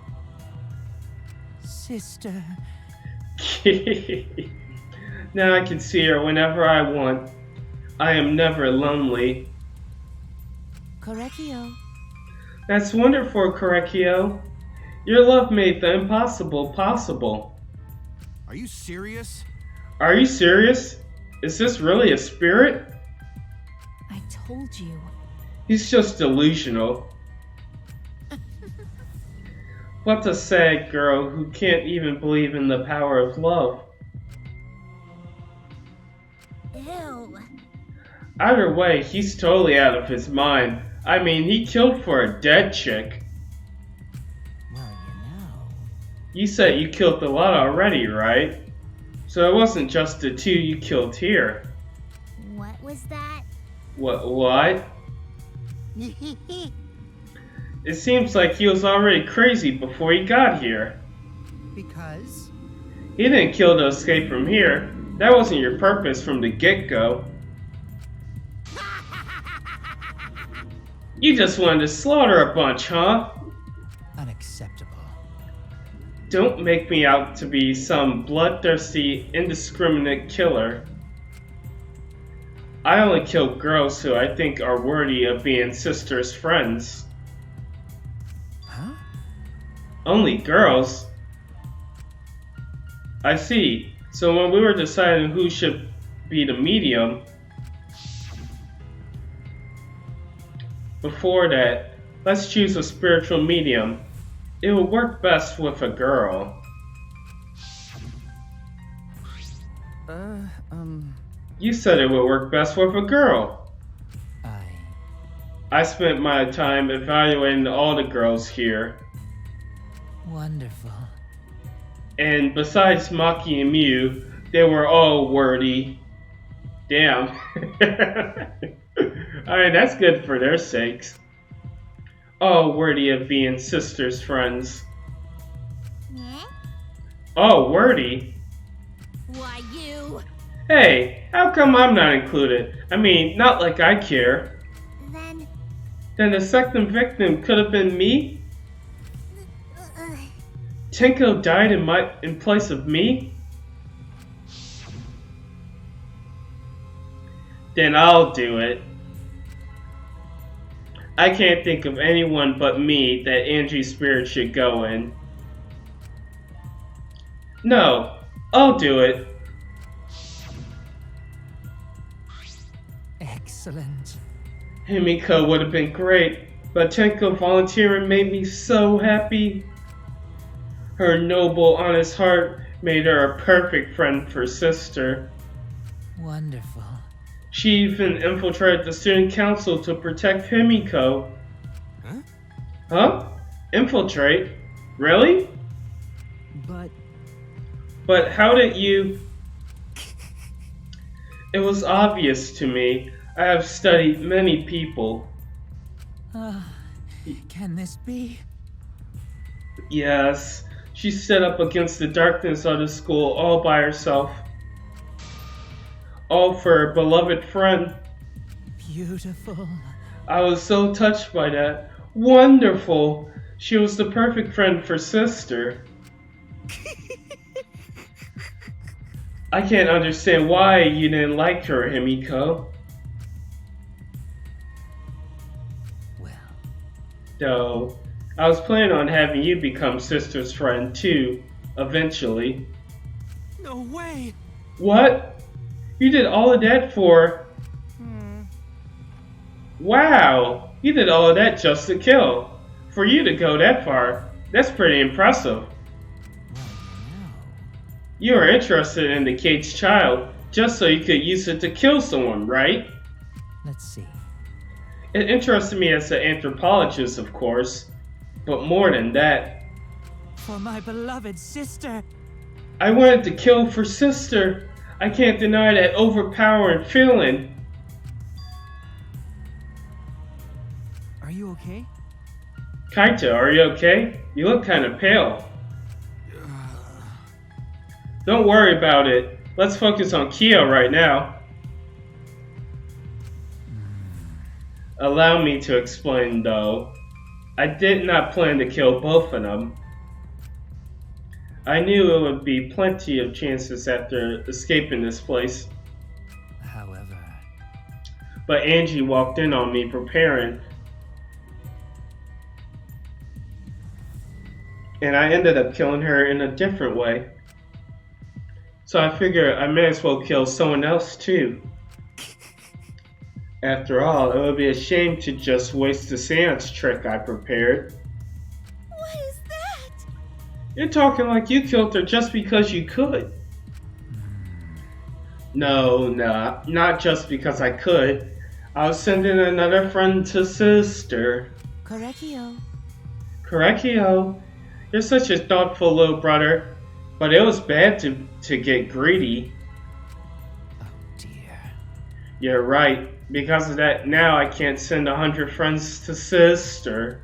Sister. Now I can see her whenever I want. I am never lonely. Korekio. That's wonderful, Korekio. Your love made the impossible possible. Are you serious? Are you serious? Is this really a spirit? I told you. He's just delusional. What a sad girl who can't even believe in the power of love. Ew. Either way, he's totally out of his mind. I mean, he killed for a dead chick. Well, you know. You said you killed a lot already, right? So it wasn't just the two you killed here. What was that? What? It seems like he was already crazy before he got here. Because? He didn't kill to escape from here. That wasn't your purpose from the get-go. You just wanted to slaughter a bunch, huh? Unacceptable. Don't make me out to be some bloodthirsty, indiscriminate killer. I only kill girls who I think are worthy of being sisters' friends. Huh? Only girls? I see. So when we were deciding who should be the medium, before that, let's choose a spiritual medium. It would work best with a girl. You said it would work best with a girl. I spent my time evaluating all the girls here. Wonderful. And besides Maki and Mew, they were all worthy. Damn. Alright, that's good for their sakes. All worthy of being sisters' friends. Yeah? Oh, worthy? Why, you? Hey, how come I'm not included? I mean, not like I care. Then the second victim could have been me? Tenko died in place of me? Then I'll do it. I can't think of anyone but me that Angie's spirit should go in. No, I'll do it. Excellent. Himiko would have been great, but Tenko volunteering made me so happy. Her noble, honest heart made her a perfect friend for sister. Wonderful. She even infiltrated the student council to protect Himiko. Huh? Infiltrate? Really? But how did you... It was obvious to me. I have studied many people. Can this be? Yes. She stood up against the darkness of the school all by herself. All for her beloved friend. Beautiful. I was so touched by that. Wonderful. She was the perfect friend for sister. I can't understand why you didn't like her, Himiko. Well. Though, I was planning on having you become sister's friend too, eventually. No way! What? You did all of that for... Wow! You did all of that just to kill. For you to go that far, that's pretty impressive. You were interested in the caged child just so you could use it to kill someone, right? Let's see. It interested me as an anthropologist, of course, but more than that. For my beloved sister. I wanted to kill for sister. I can't deny that overpowering feeling. Are you okay? Kaito, are you okay? You look kind of pale. Don't worry about it. Let's focus on Kyo right now. Allow me to explain though. I did not plan to kill both of them. I knew it would be plenty of chances after escaping this place. However... But Angie walked in on me preparing. and I ended up killing her in a different way. So I figure I may as well kill someone else too. After all, it would be a shame to just waste the seance trick I prepared. What is that? You're talking like you killed her just because you could. No, not just because I could. I was sending another friend to sister. Correcchio. Correcchio. You're such a thoughtful little brother, but it was bad to get greedy. Oh dear. You're right. Because of that, now I can't send 100 friends to sister.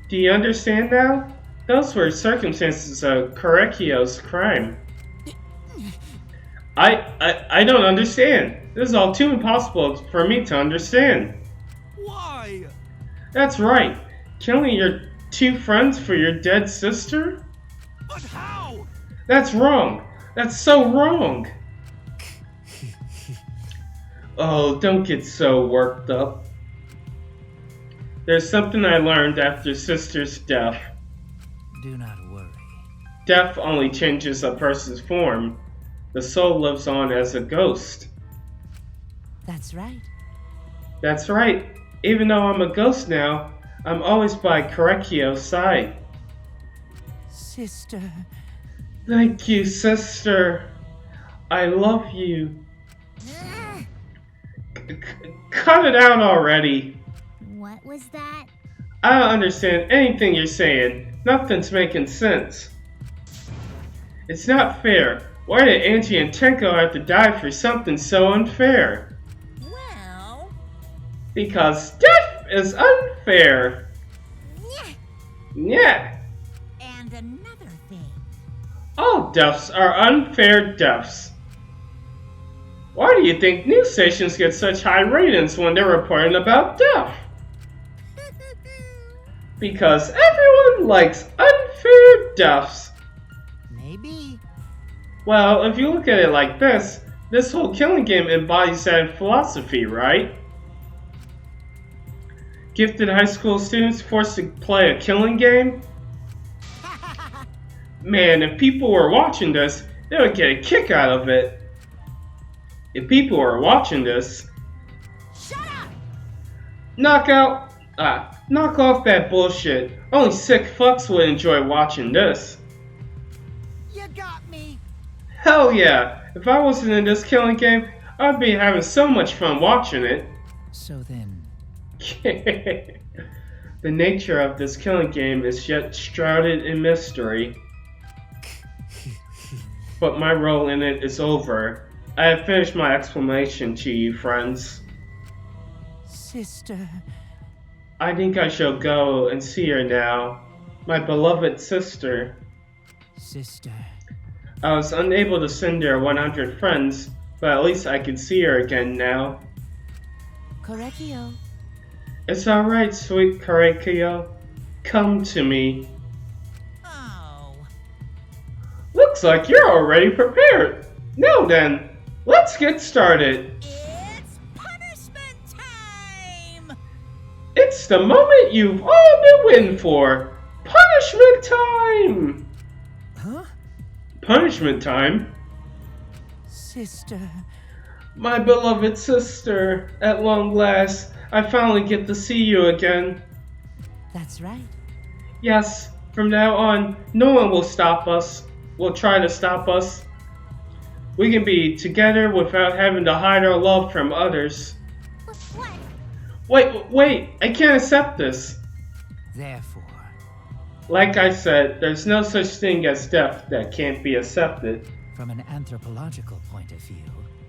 Do you understand now? Those were circumstances of Correcchio's crime. I don't understand. This is all too impossible for me to understand. Why? That's right. Killing your 2 friends for your dead sister? But how? That's wrong. That's so wrong. Oh, don't get so worked up. There's something I learned after sister's death. Do not worry. Death only changes a person's form. The soul lives on as a ghost. That's right. That's right. Even though I'm a ghost now, I'm always by Correcchio's side. Sister. Thank you, sister. I love you. Cut it out already. What was that? I don't understand anything you're saying. Nothing's making sense. It's not fair. Why did Angie and Tenko have to die for something so unfair? Well... Because death is unfair. Yeah. And another thing. All deaths are unfair deaths. Why do you think news stations get such high ratings when they're reporting about death? Because everyone likes unfair deaths. Maybe. Well, if you look at it like this whole killing game embodies that philosophy, right? Gifted high school students forced to play a killing game? Man, if people were watching this, they would get a kick out of it. If people were watching this... Shut up! Knock off that bullshit. Only sick fucks would enjoy watching this. You got me. Hell yeah! If I wasn't in this killing game, I'd be having so much fun watching it. So then... The nature of this killing game is yet shrouded in mystery. But my role in it is over. I have finished my explanation to you, friends. Sister. I think I shall go and see her now. My beloved sister. Sister. I was unable to send her 100 friends, but at least I can see her again now. Correcchio. It's alright, sweet Correcchio. Come to me. Oh. Looks like you're already prepared. Now then, let's get started. It's punishment time! It's the moment you've all been waiting for. Punishment time! Huh? Punishment time? Sister. My beloved sister, at long last, I finally get to see you again. That's right. Yes, from now on, no one will stop us. Will try to stop us. We can be together without having to hide our love from others. What? Wait, I can't accept this. Therefore... Like I said, there's no such thing as death that can't be accepted. From an anthropological point of view...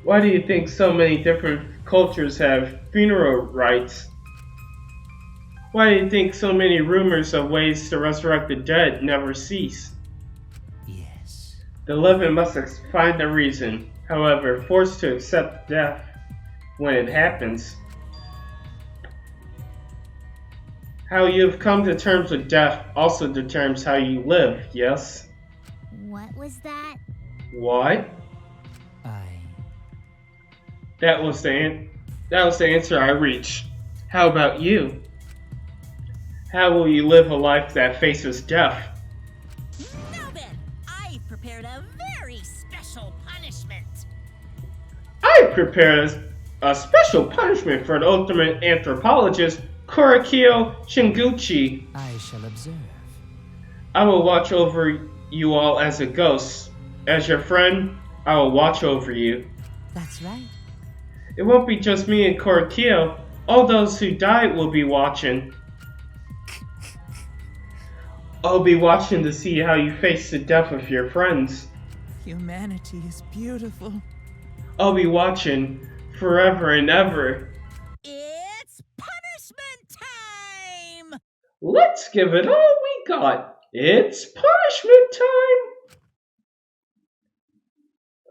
Why do you think so many different cultures have funeral rites? Why do you think so many rumors of ways to resurrect the dead never cease? Yes. The living must find a reason, however, forced to accept death when it happens. How you have come to terms with death also determines how you live, yes? What was that? What? That was the answer I reached. How about you? How will you live a life that faces death? Now then, I've prepared a very special punishment. I prepared a special punishment for the ultimate anthropologist, Korakio Shinguchi. I shall observe. I will watch over you all as a ghost. As your friend, I will watch over you. That's right. It won't be just me and Korakio. All those who died will be watching. I'll be watching to see how you face the death of your friends. Humanity is beautiful. I'll be watching forever and ever. It's punishment time! Let's give it all we got. It's punishment time!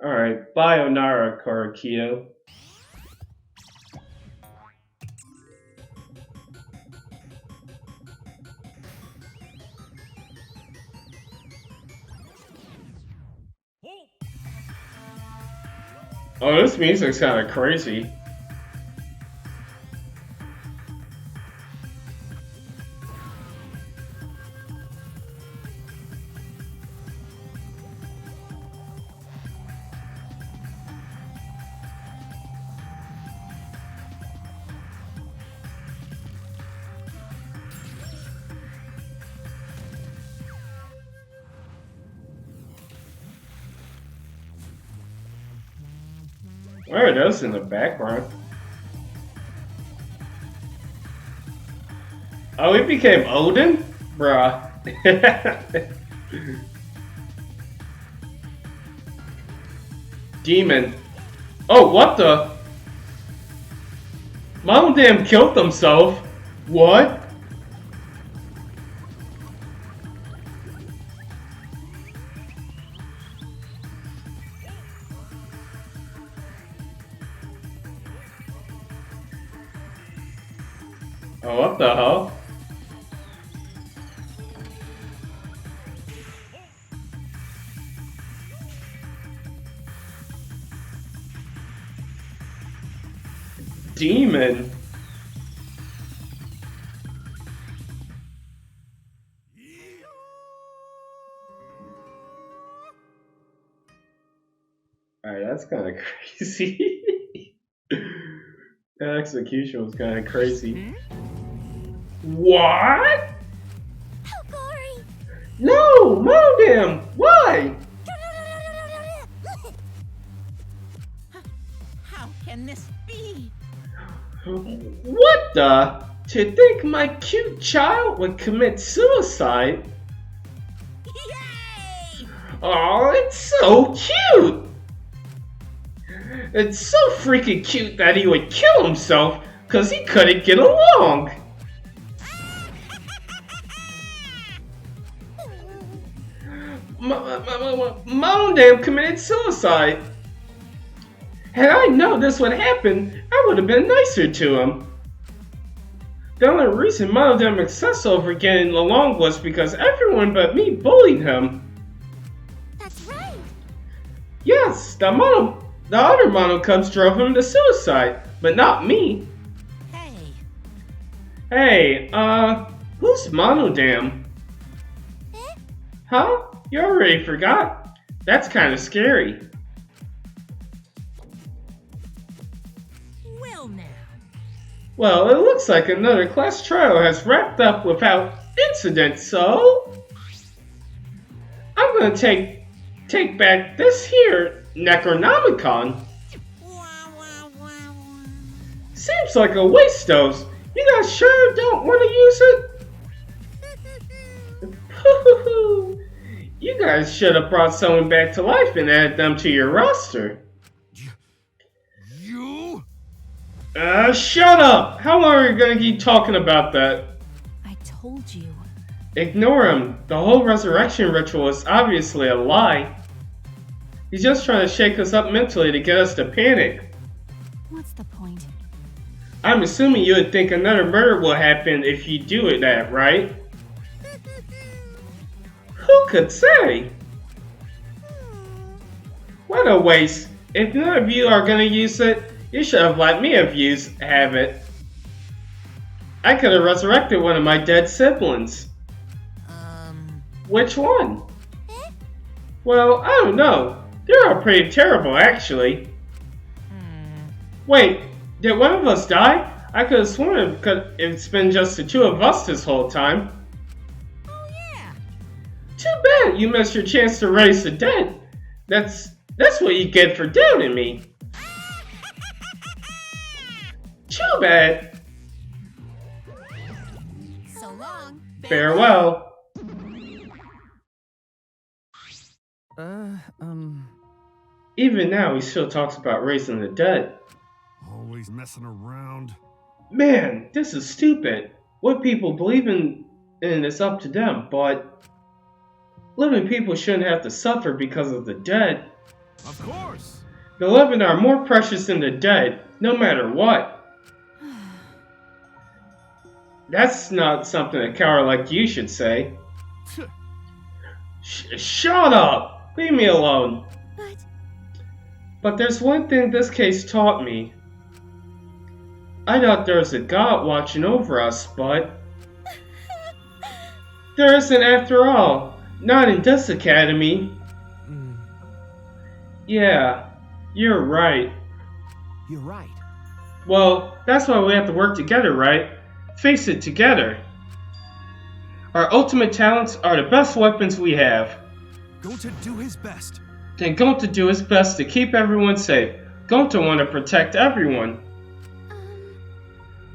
Alright, Byeonara, Korakio. Oh, this music's kind of crazy. What are those in the background? Oh, he became Odin? Bruh. Demon. Oh, what the? Mom damn killed himself. What? Oh, what the hell? Demon. Alright, that's kind of crazy. That execution was kind of crazy. What? How gory! No! Modem! Why? How can this be? What the? To think my cute child would commit suicide? Yay! Oh, it's so cute! It's so freaking cute that he would kill himself because he couldn't get along. Mom damn committed suicide. Had I known this would happen, I would have been nicer to him. The only reason Mom damn obsessed over getting along was because everyone but me bullied him. That's right. Yes, the other mono cubs drove him to suicide, but not me. Hey, who's Monodam? Huh? You already forgot? That's kind of scary. Well now. Well, it looks like another class trial has wrapped up without incident, so I'm gonna take back this here Necronomicon. Seems like a waste of. You guys sure don't want to use it? You guys should have brought someone back to life and added them to your roster. You? Shut up! How long are you gonna keep talking about that? I told you. Ignore him. The whole resurrection ritual is obviously a lie. He's just trying to shake us up mentally to get us to panic. What's the point? I'm assuming you would think another murder will happen if you do that, right? Who could say? What a waste. If none of you are gonna use it, you should have let me have it. I could have resurrected one of my dead siblings. Which one? Well, I don't know. They're all pretty terrible, actually. Wait, did one of us die? I could have sworn it's been just the two of us this whole time. Oh, yeah. Too bad you missed your chance to raise the dead. That's what you get for doubting me. Too bad. So long. Farewell. Even now, he still talks about raising the dead. Always messing around. Man, this is stupid. What people believe in is up to them, but living people shouldn't have to suffer because of the dead. Of course. The living are more precious than the dead, no matter what. That's not something a coward like you should say. Shut up! Leave me alone. But there's one thing this case taught me. I thought there was a God watching over us, but there isn't after all. Not in this academy. Yeah, you're right. You're right. Well, that's why we have to work together, right? Face it together. Our ultimate talents are the best weapons we have. Going to do his best. Then going to do his best to keep everyone safe. Going to want to protect everyone.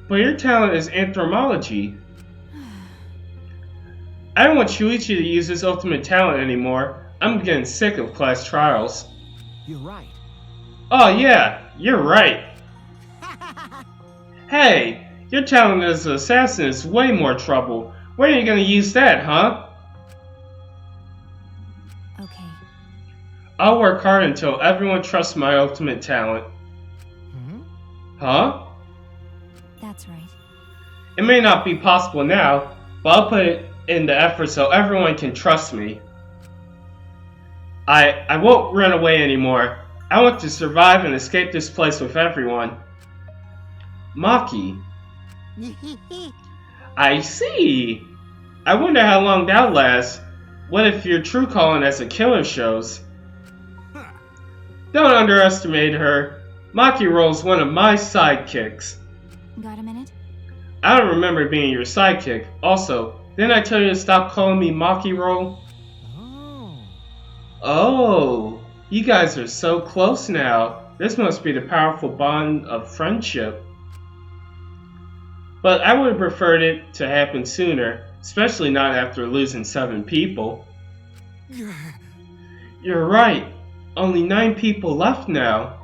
But your talent is anthropology. I don't want Shuichi to use his ultimate talent anymore. I'm getting sick of class trials. You're right. Oh yeah, you're right. Hey, your talent as an assassin is way more trouble. When are you gonna use that, huh? Okay. I'll work hard until everyone trusts my ultimate talent. Huh? That's right. It may not be possible now, but I'll put it in the effort so everyone can trust me. I won't run away anymore. I want to survive and escape this place with everyone. Maki. I see. I wonder how long that'll last. What if your true calling as a killer shows? Don't underestimate her. Maki Roll's one of my sidekicks. Got a minute? I don't remember being your sidekick. Also, didn't I tell you to stop calling me Maki Roll? Oh, you guys are so close now. This must be the powerful bond of friendship. But I would have preferred it to happen sooner, especially not after losing 7 people. You're right. Only 9 people left now.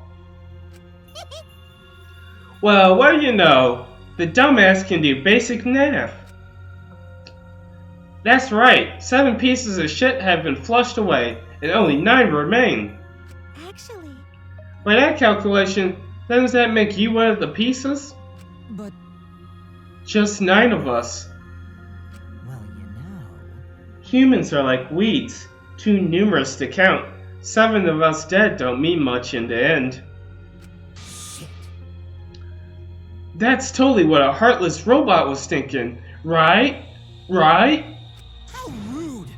Well, what do you know? The dumbass can do basic math. That's right. 7 pieces of shit have been flushed away, and only 9 remain. Actually... By that calculation, doesn't that make you one of the pieces? But... Just 9 of us. Well, you know... Humans are like weeds, too numerous to count. 7 of us dead don't mean much in the end. Shit. That's totally what a heartless robot was thinking, right? Right? How rude!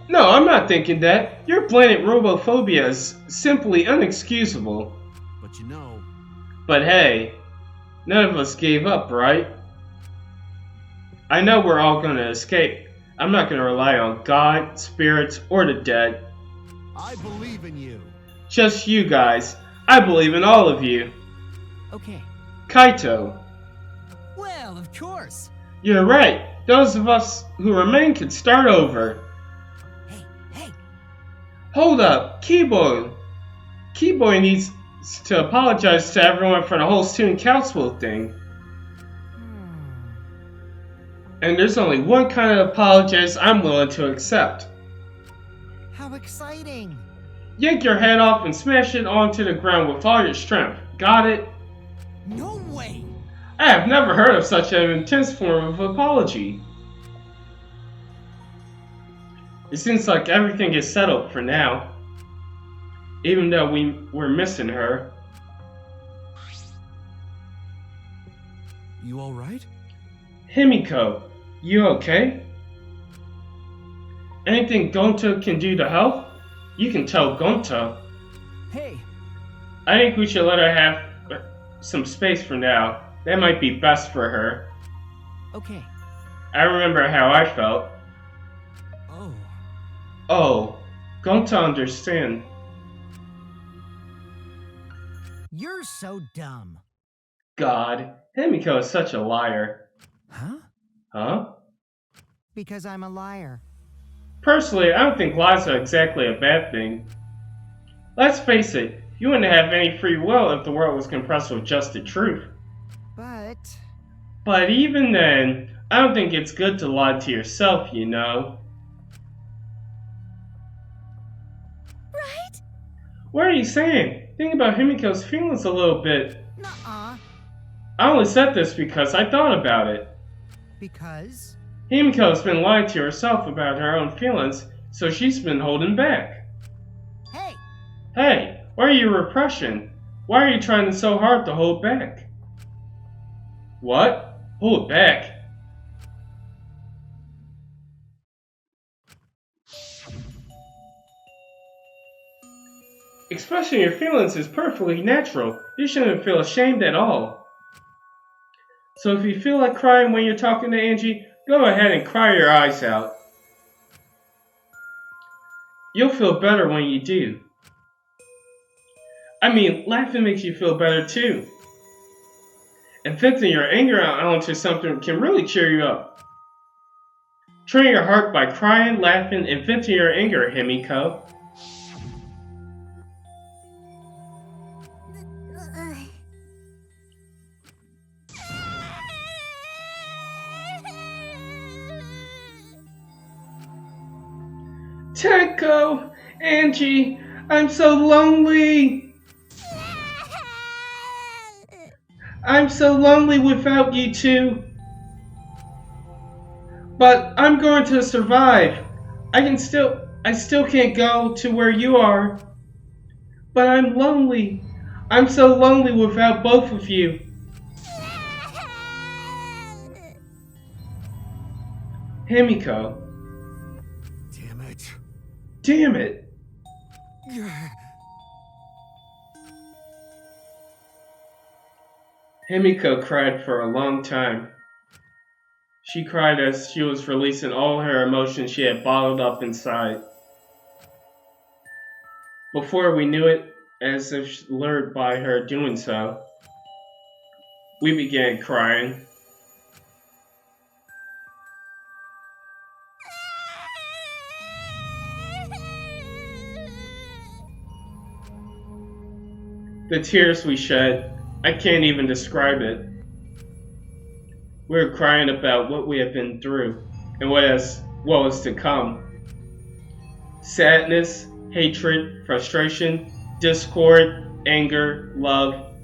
No, I'm not thinking that. Your blatant robophobia is simply unexcusable. But you know... But hey, none of us gave up, right? I know we're all gonna escape. I'm not gonna rely on God, spirits, or the dead. I believe in you. Just you guys. I believe in all of you. Okay. Kaito. Well, of course. You're right. Those of us who remain can start over. Hey. Hold up. Keyboy. Keyboy needs to apologize to everyone for the whole student council thing. And there's only one kind of apologies I'm willing to accept. How exciting! Yank your head off and smash it onto the ground with all your strength. Got it? No way! I have never heard of such an intense form of apology. It seems like everything is settled for now. Even though we're missing her. You alright? Himiko, you okay? Anything Gonta can do to help? You can tell Gonta. Hey! I think we should let her have some space for now. That might be best for her. Okay. I remember how I felt. Oh. Oh, Gonta understand. You're so dumb. God, Himiko is such a liar. Huh? Huh? Because I'm a liar. Personally, I don't think lies are exactly a bad thing. Let's face it, you wouldn't have any free will if the world was compressed with just the truth. But even then, I don't think it's good to lie to yourself, you know. Right? What are you saying? Think about Himiko's feelings a little bit. Nuh-uh. I only said this because I thought about it. Because? Himiko's been lying to herself about her own feelings, so she's been holding back. Hey! Hey, why are you repression? Why are you trying so hard to hold back? What? Hold back? Expressing your feelings is perfectly natural. You shouldn't feel ashamed at all. So if you feel like crying when you're talking to Angie, go ahead and cry your eyes out. You'll feel better when you do. I mean, laughing makes you feel better too. And venting your anger out onto something can really cheer you up. Train your heart by crying, laughing, and venting your anger, Himiko. Tenko! Angie! I'm so lonely! I'm so lonely without you two. But I'm going to survive. I still can't go to where you are. But I'm lonely. I'm so lonely without both of you. Himiko. Damn it. Damn it. Himiko cried for a long time. She cried as she was releasing all her emotions she had bottled up inside. Before we knew it, as if lured by her doing so, we began crying. The tears we shed, I can't even describe it. We were crying about what we have been through and what was to come. Sadness, hatred, frustration, discord, anger, love,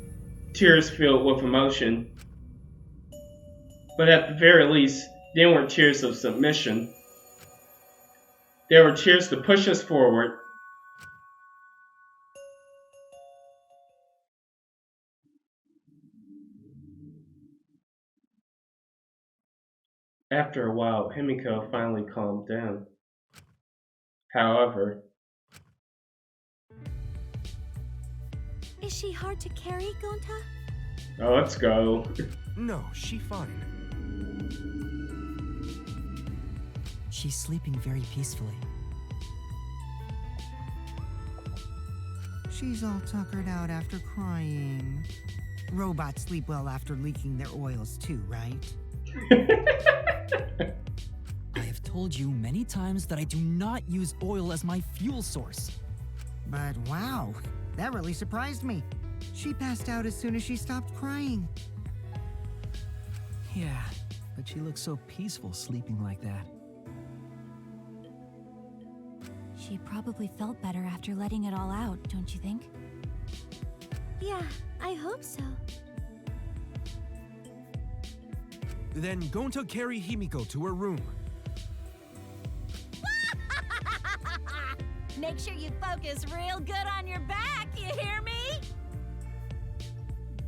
tears filled with emotion. But at the very least, they weren't tears of submission. They were tears to push us forward. After a while, Himiko finally calmed down. However, Is she hard to carry, Gonta? oh, let's go. No, she fine. She's sleeping very peacefully. She's all tuckered out after crying. Robots sleep well after leaking their oils too, right? I have told you many times that I do not use oil as my fuel source. But wow, that really surprised me. She passed out as soon as she stopped crying. Yeah, but she looks so peaceful sleeping like that. She probably felt better after letting it all out, don't you think? Yeah, I hope so. Then Gonta carry Himiko to her room. Make sure you focus real good on your back, you hear me?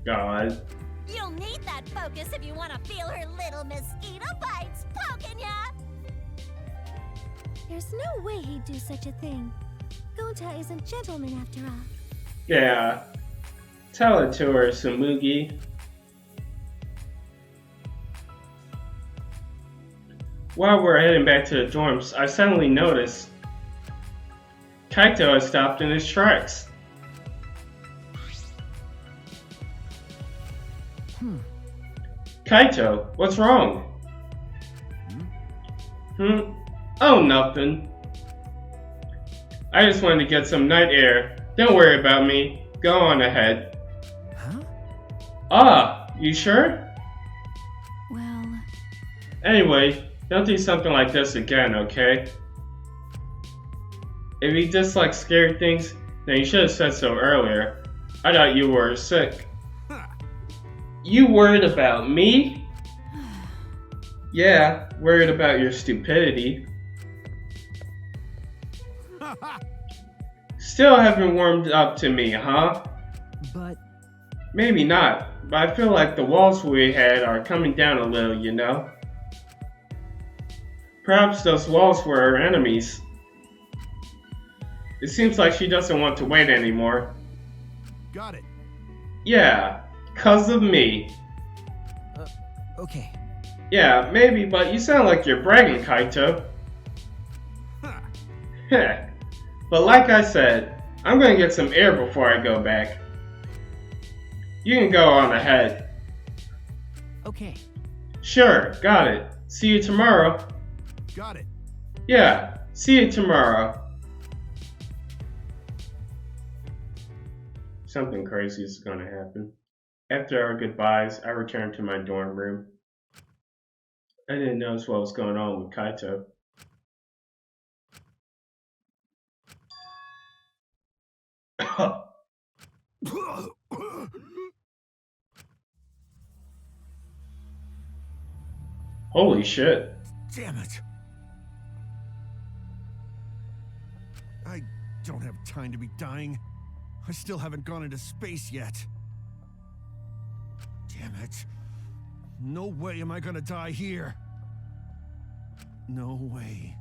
God. You'll need that that focus if you want to feel her little mosquito bites poking ya! There's no way he'd do such a thing. Gonta isn't gentleman after all. Yeah. Tell it to her, Sumugi. While we're heading back to the dorms, I suddenly noticed Kaito has stopped in his tracks. Kaito, what's wrong? Oh, nothing. I just wanted to get some night air. Don't worry about me. Go on ahead. Huh? Ah, you sure? Well... Anyway, don't do something like this again, okay? If you dislike scary things, then you should have said so earlier. I thought you were sick. You worried about me? Yeah, worried about your stupidity. Still haven't warmed up to me, huh? But... Maybe not, but I feel like the walls we had are coming down a little, you know? Perhaps those walls were our enemies. It seems like she doesn't want to wait anymore. Got it. Yeah, 'cause of me. Okay. Yeah, maybe, but you sound like you're bragging, Kaito. Heh. But like I said, I'm gonna get some air before I go back. You can go on ahead. Okay. Sure, got it. See you tomorrow. Got it. Yeah, see you tomorrow. Something crazy is gonna happen. After our goodbyes, I returned to my dorm room. I didn't notice what was going on with Kaito. Holy shit. Damn it. I don't have time to be dying. I still haven't gone into space yet. Damn it. No way am I gonna die here. No way.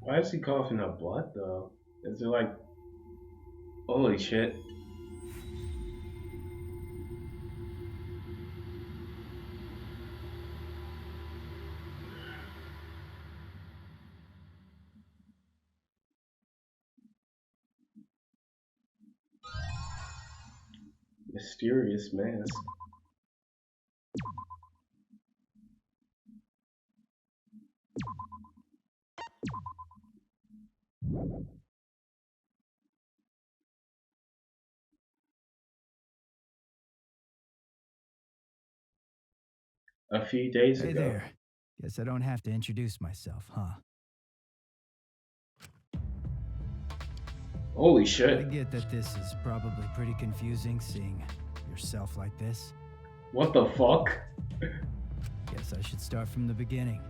Why is he coughing up blood though? Is it like... Holy shit. Mysterious mask. A few days ago. Hey there. Guess I don't have to introduce myself, huh? Holy shit. I get that this is probably pretty confusing seeing yourself like this. What the fuck? Guess I should start from the beginning.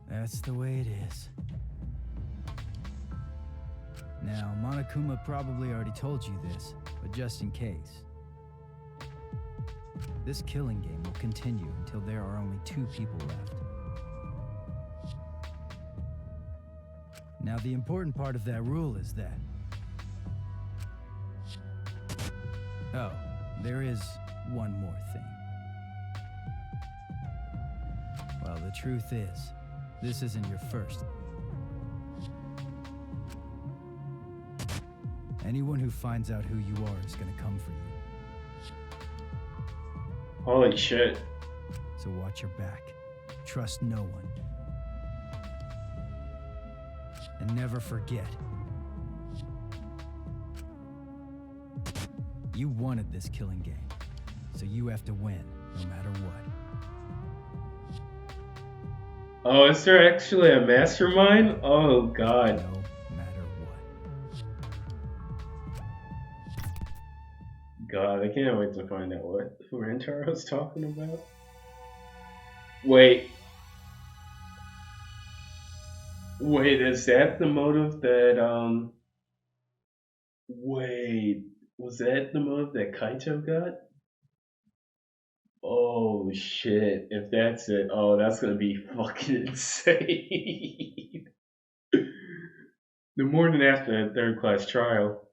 That's the way it is. Now, Monokuma probably already told you this, but just in case. This killing game will continue until there are only 2 people left. Now, the important part of that rule is that... Oh, there is one more thing. Well, the truth is, this isn't your first. Anyone who finds out who you are is gonna come for you. Holy shit. So watch your back. Trust no one. And never forget. You wanted this killing game, so you have to win, no matter what. Oh, is there actually a mastermind? Oh god. No matter what. God, I can't wait to find out what Rentaro's talking about. Wait. Wait, is that the motive that wait, was that the motive that Kaito got? Oh shit, if that's it, oh that's gonna be fucking insane. The morning after the third class trial,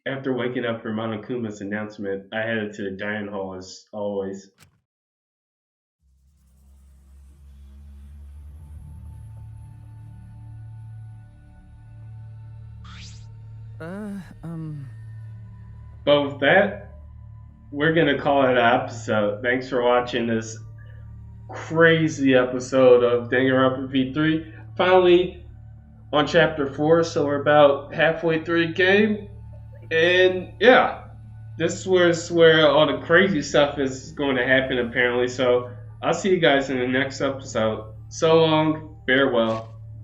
after waking up for Monokuma's announcement, I headed to the dining hall as always. But with that, we're gonna call it an episode. Thanks for watching this crazy episode of Danganronpa V3. Finally on chapter 4, so we're about halfway through the game. And yeah, this was where all the crazy stuff is going to happen apparently. So I'll see you guys in the next episode. So long, farewell.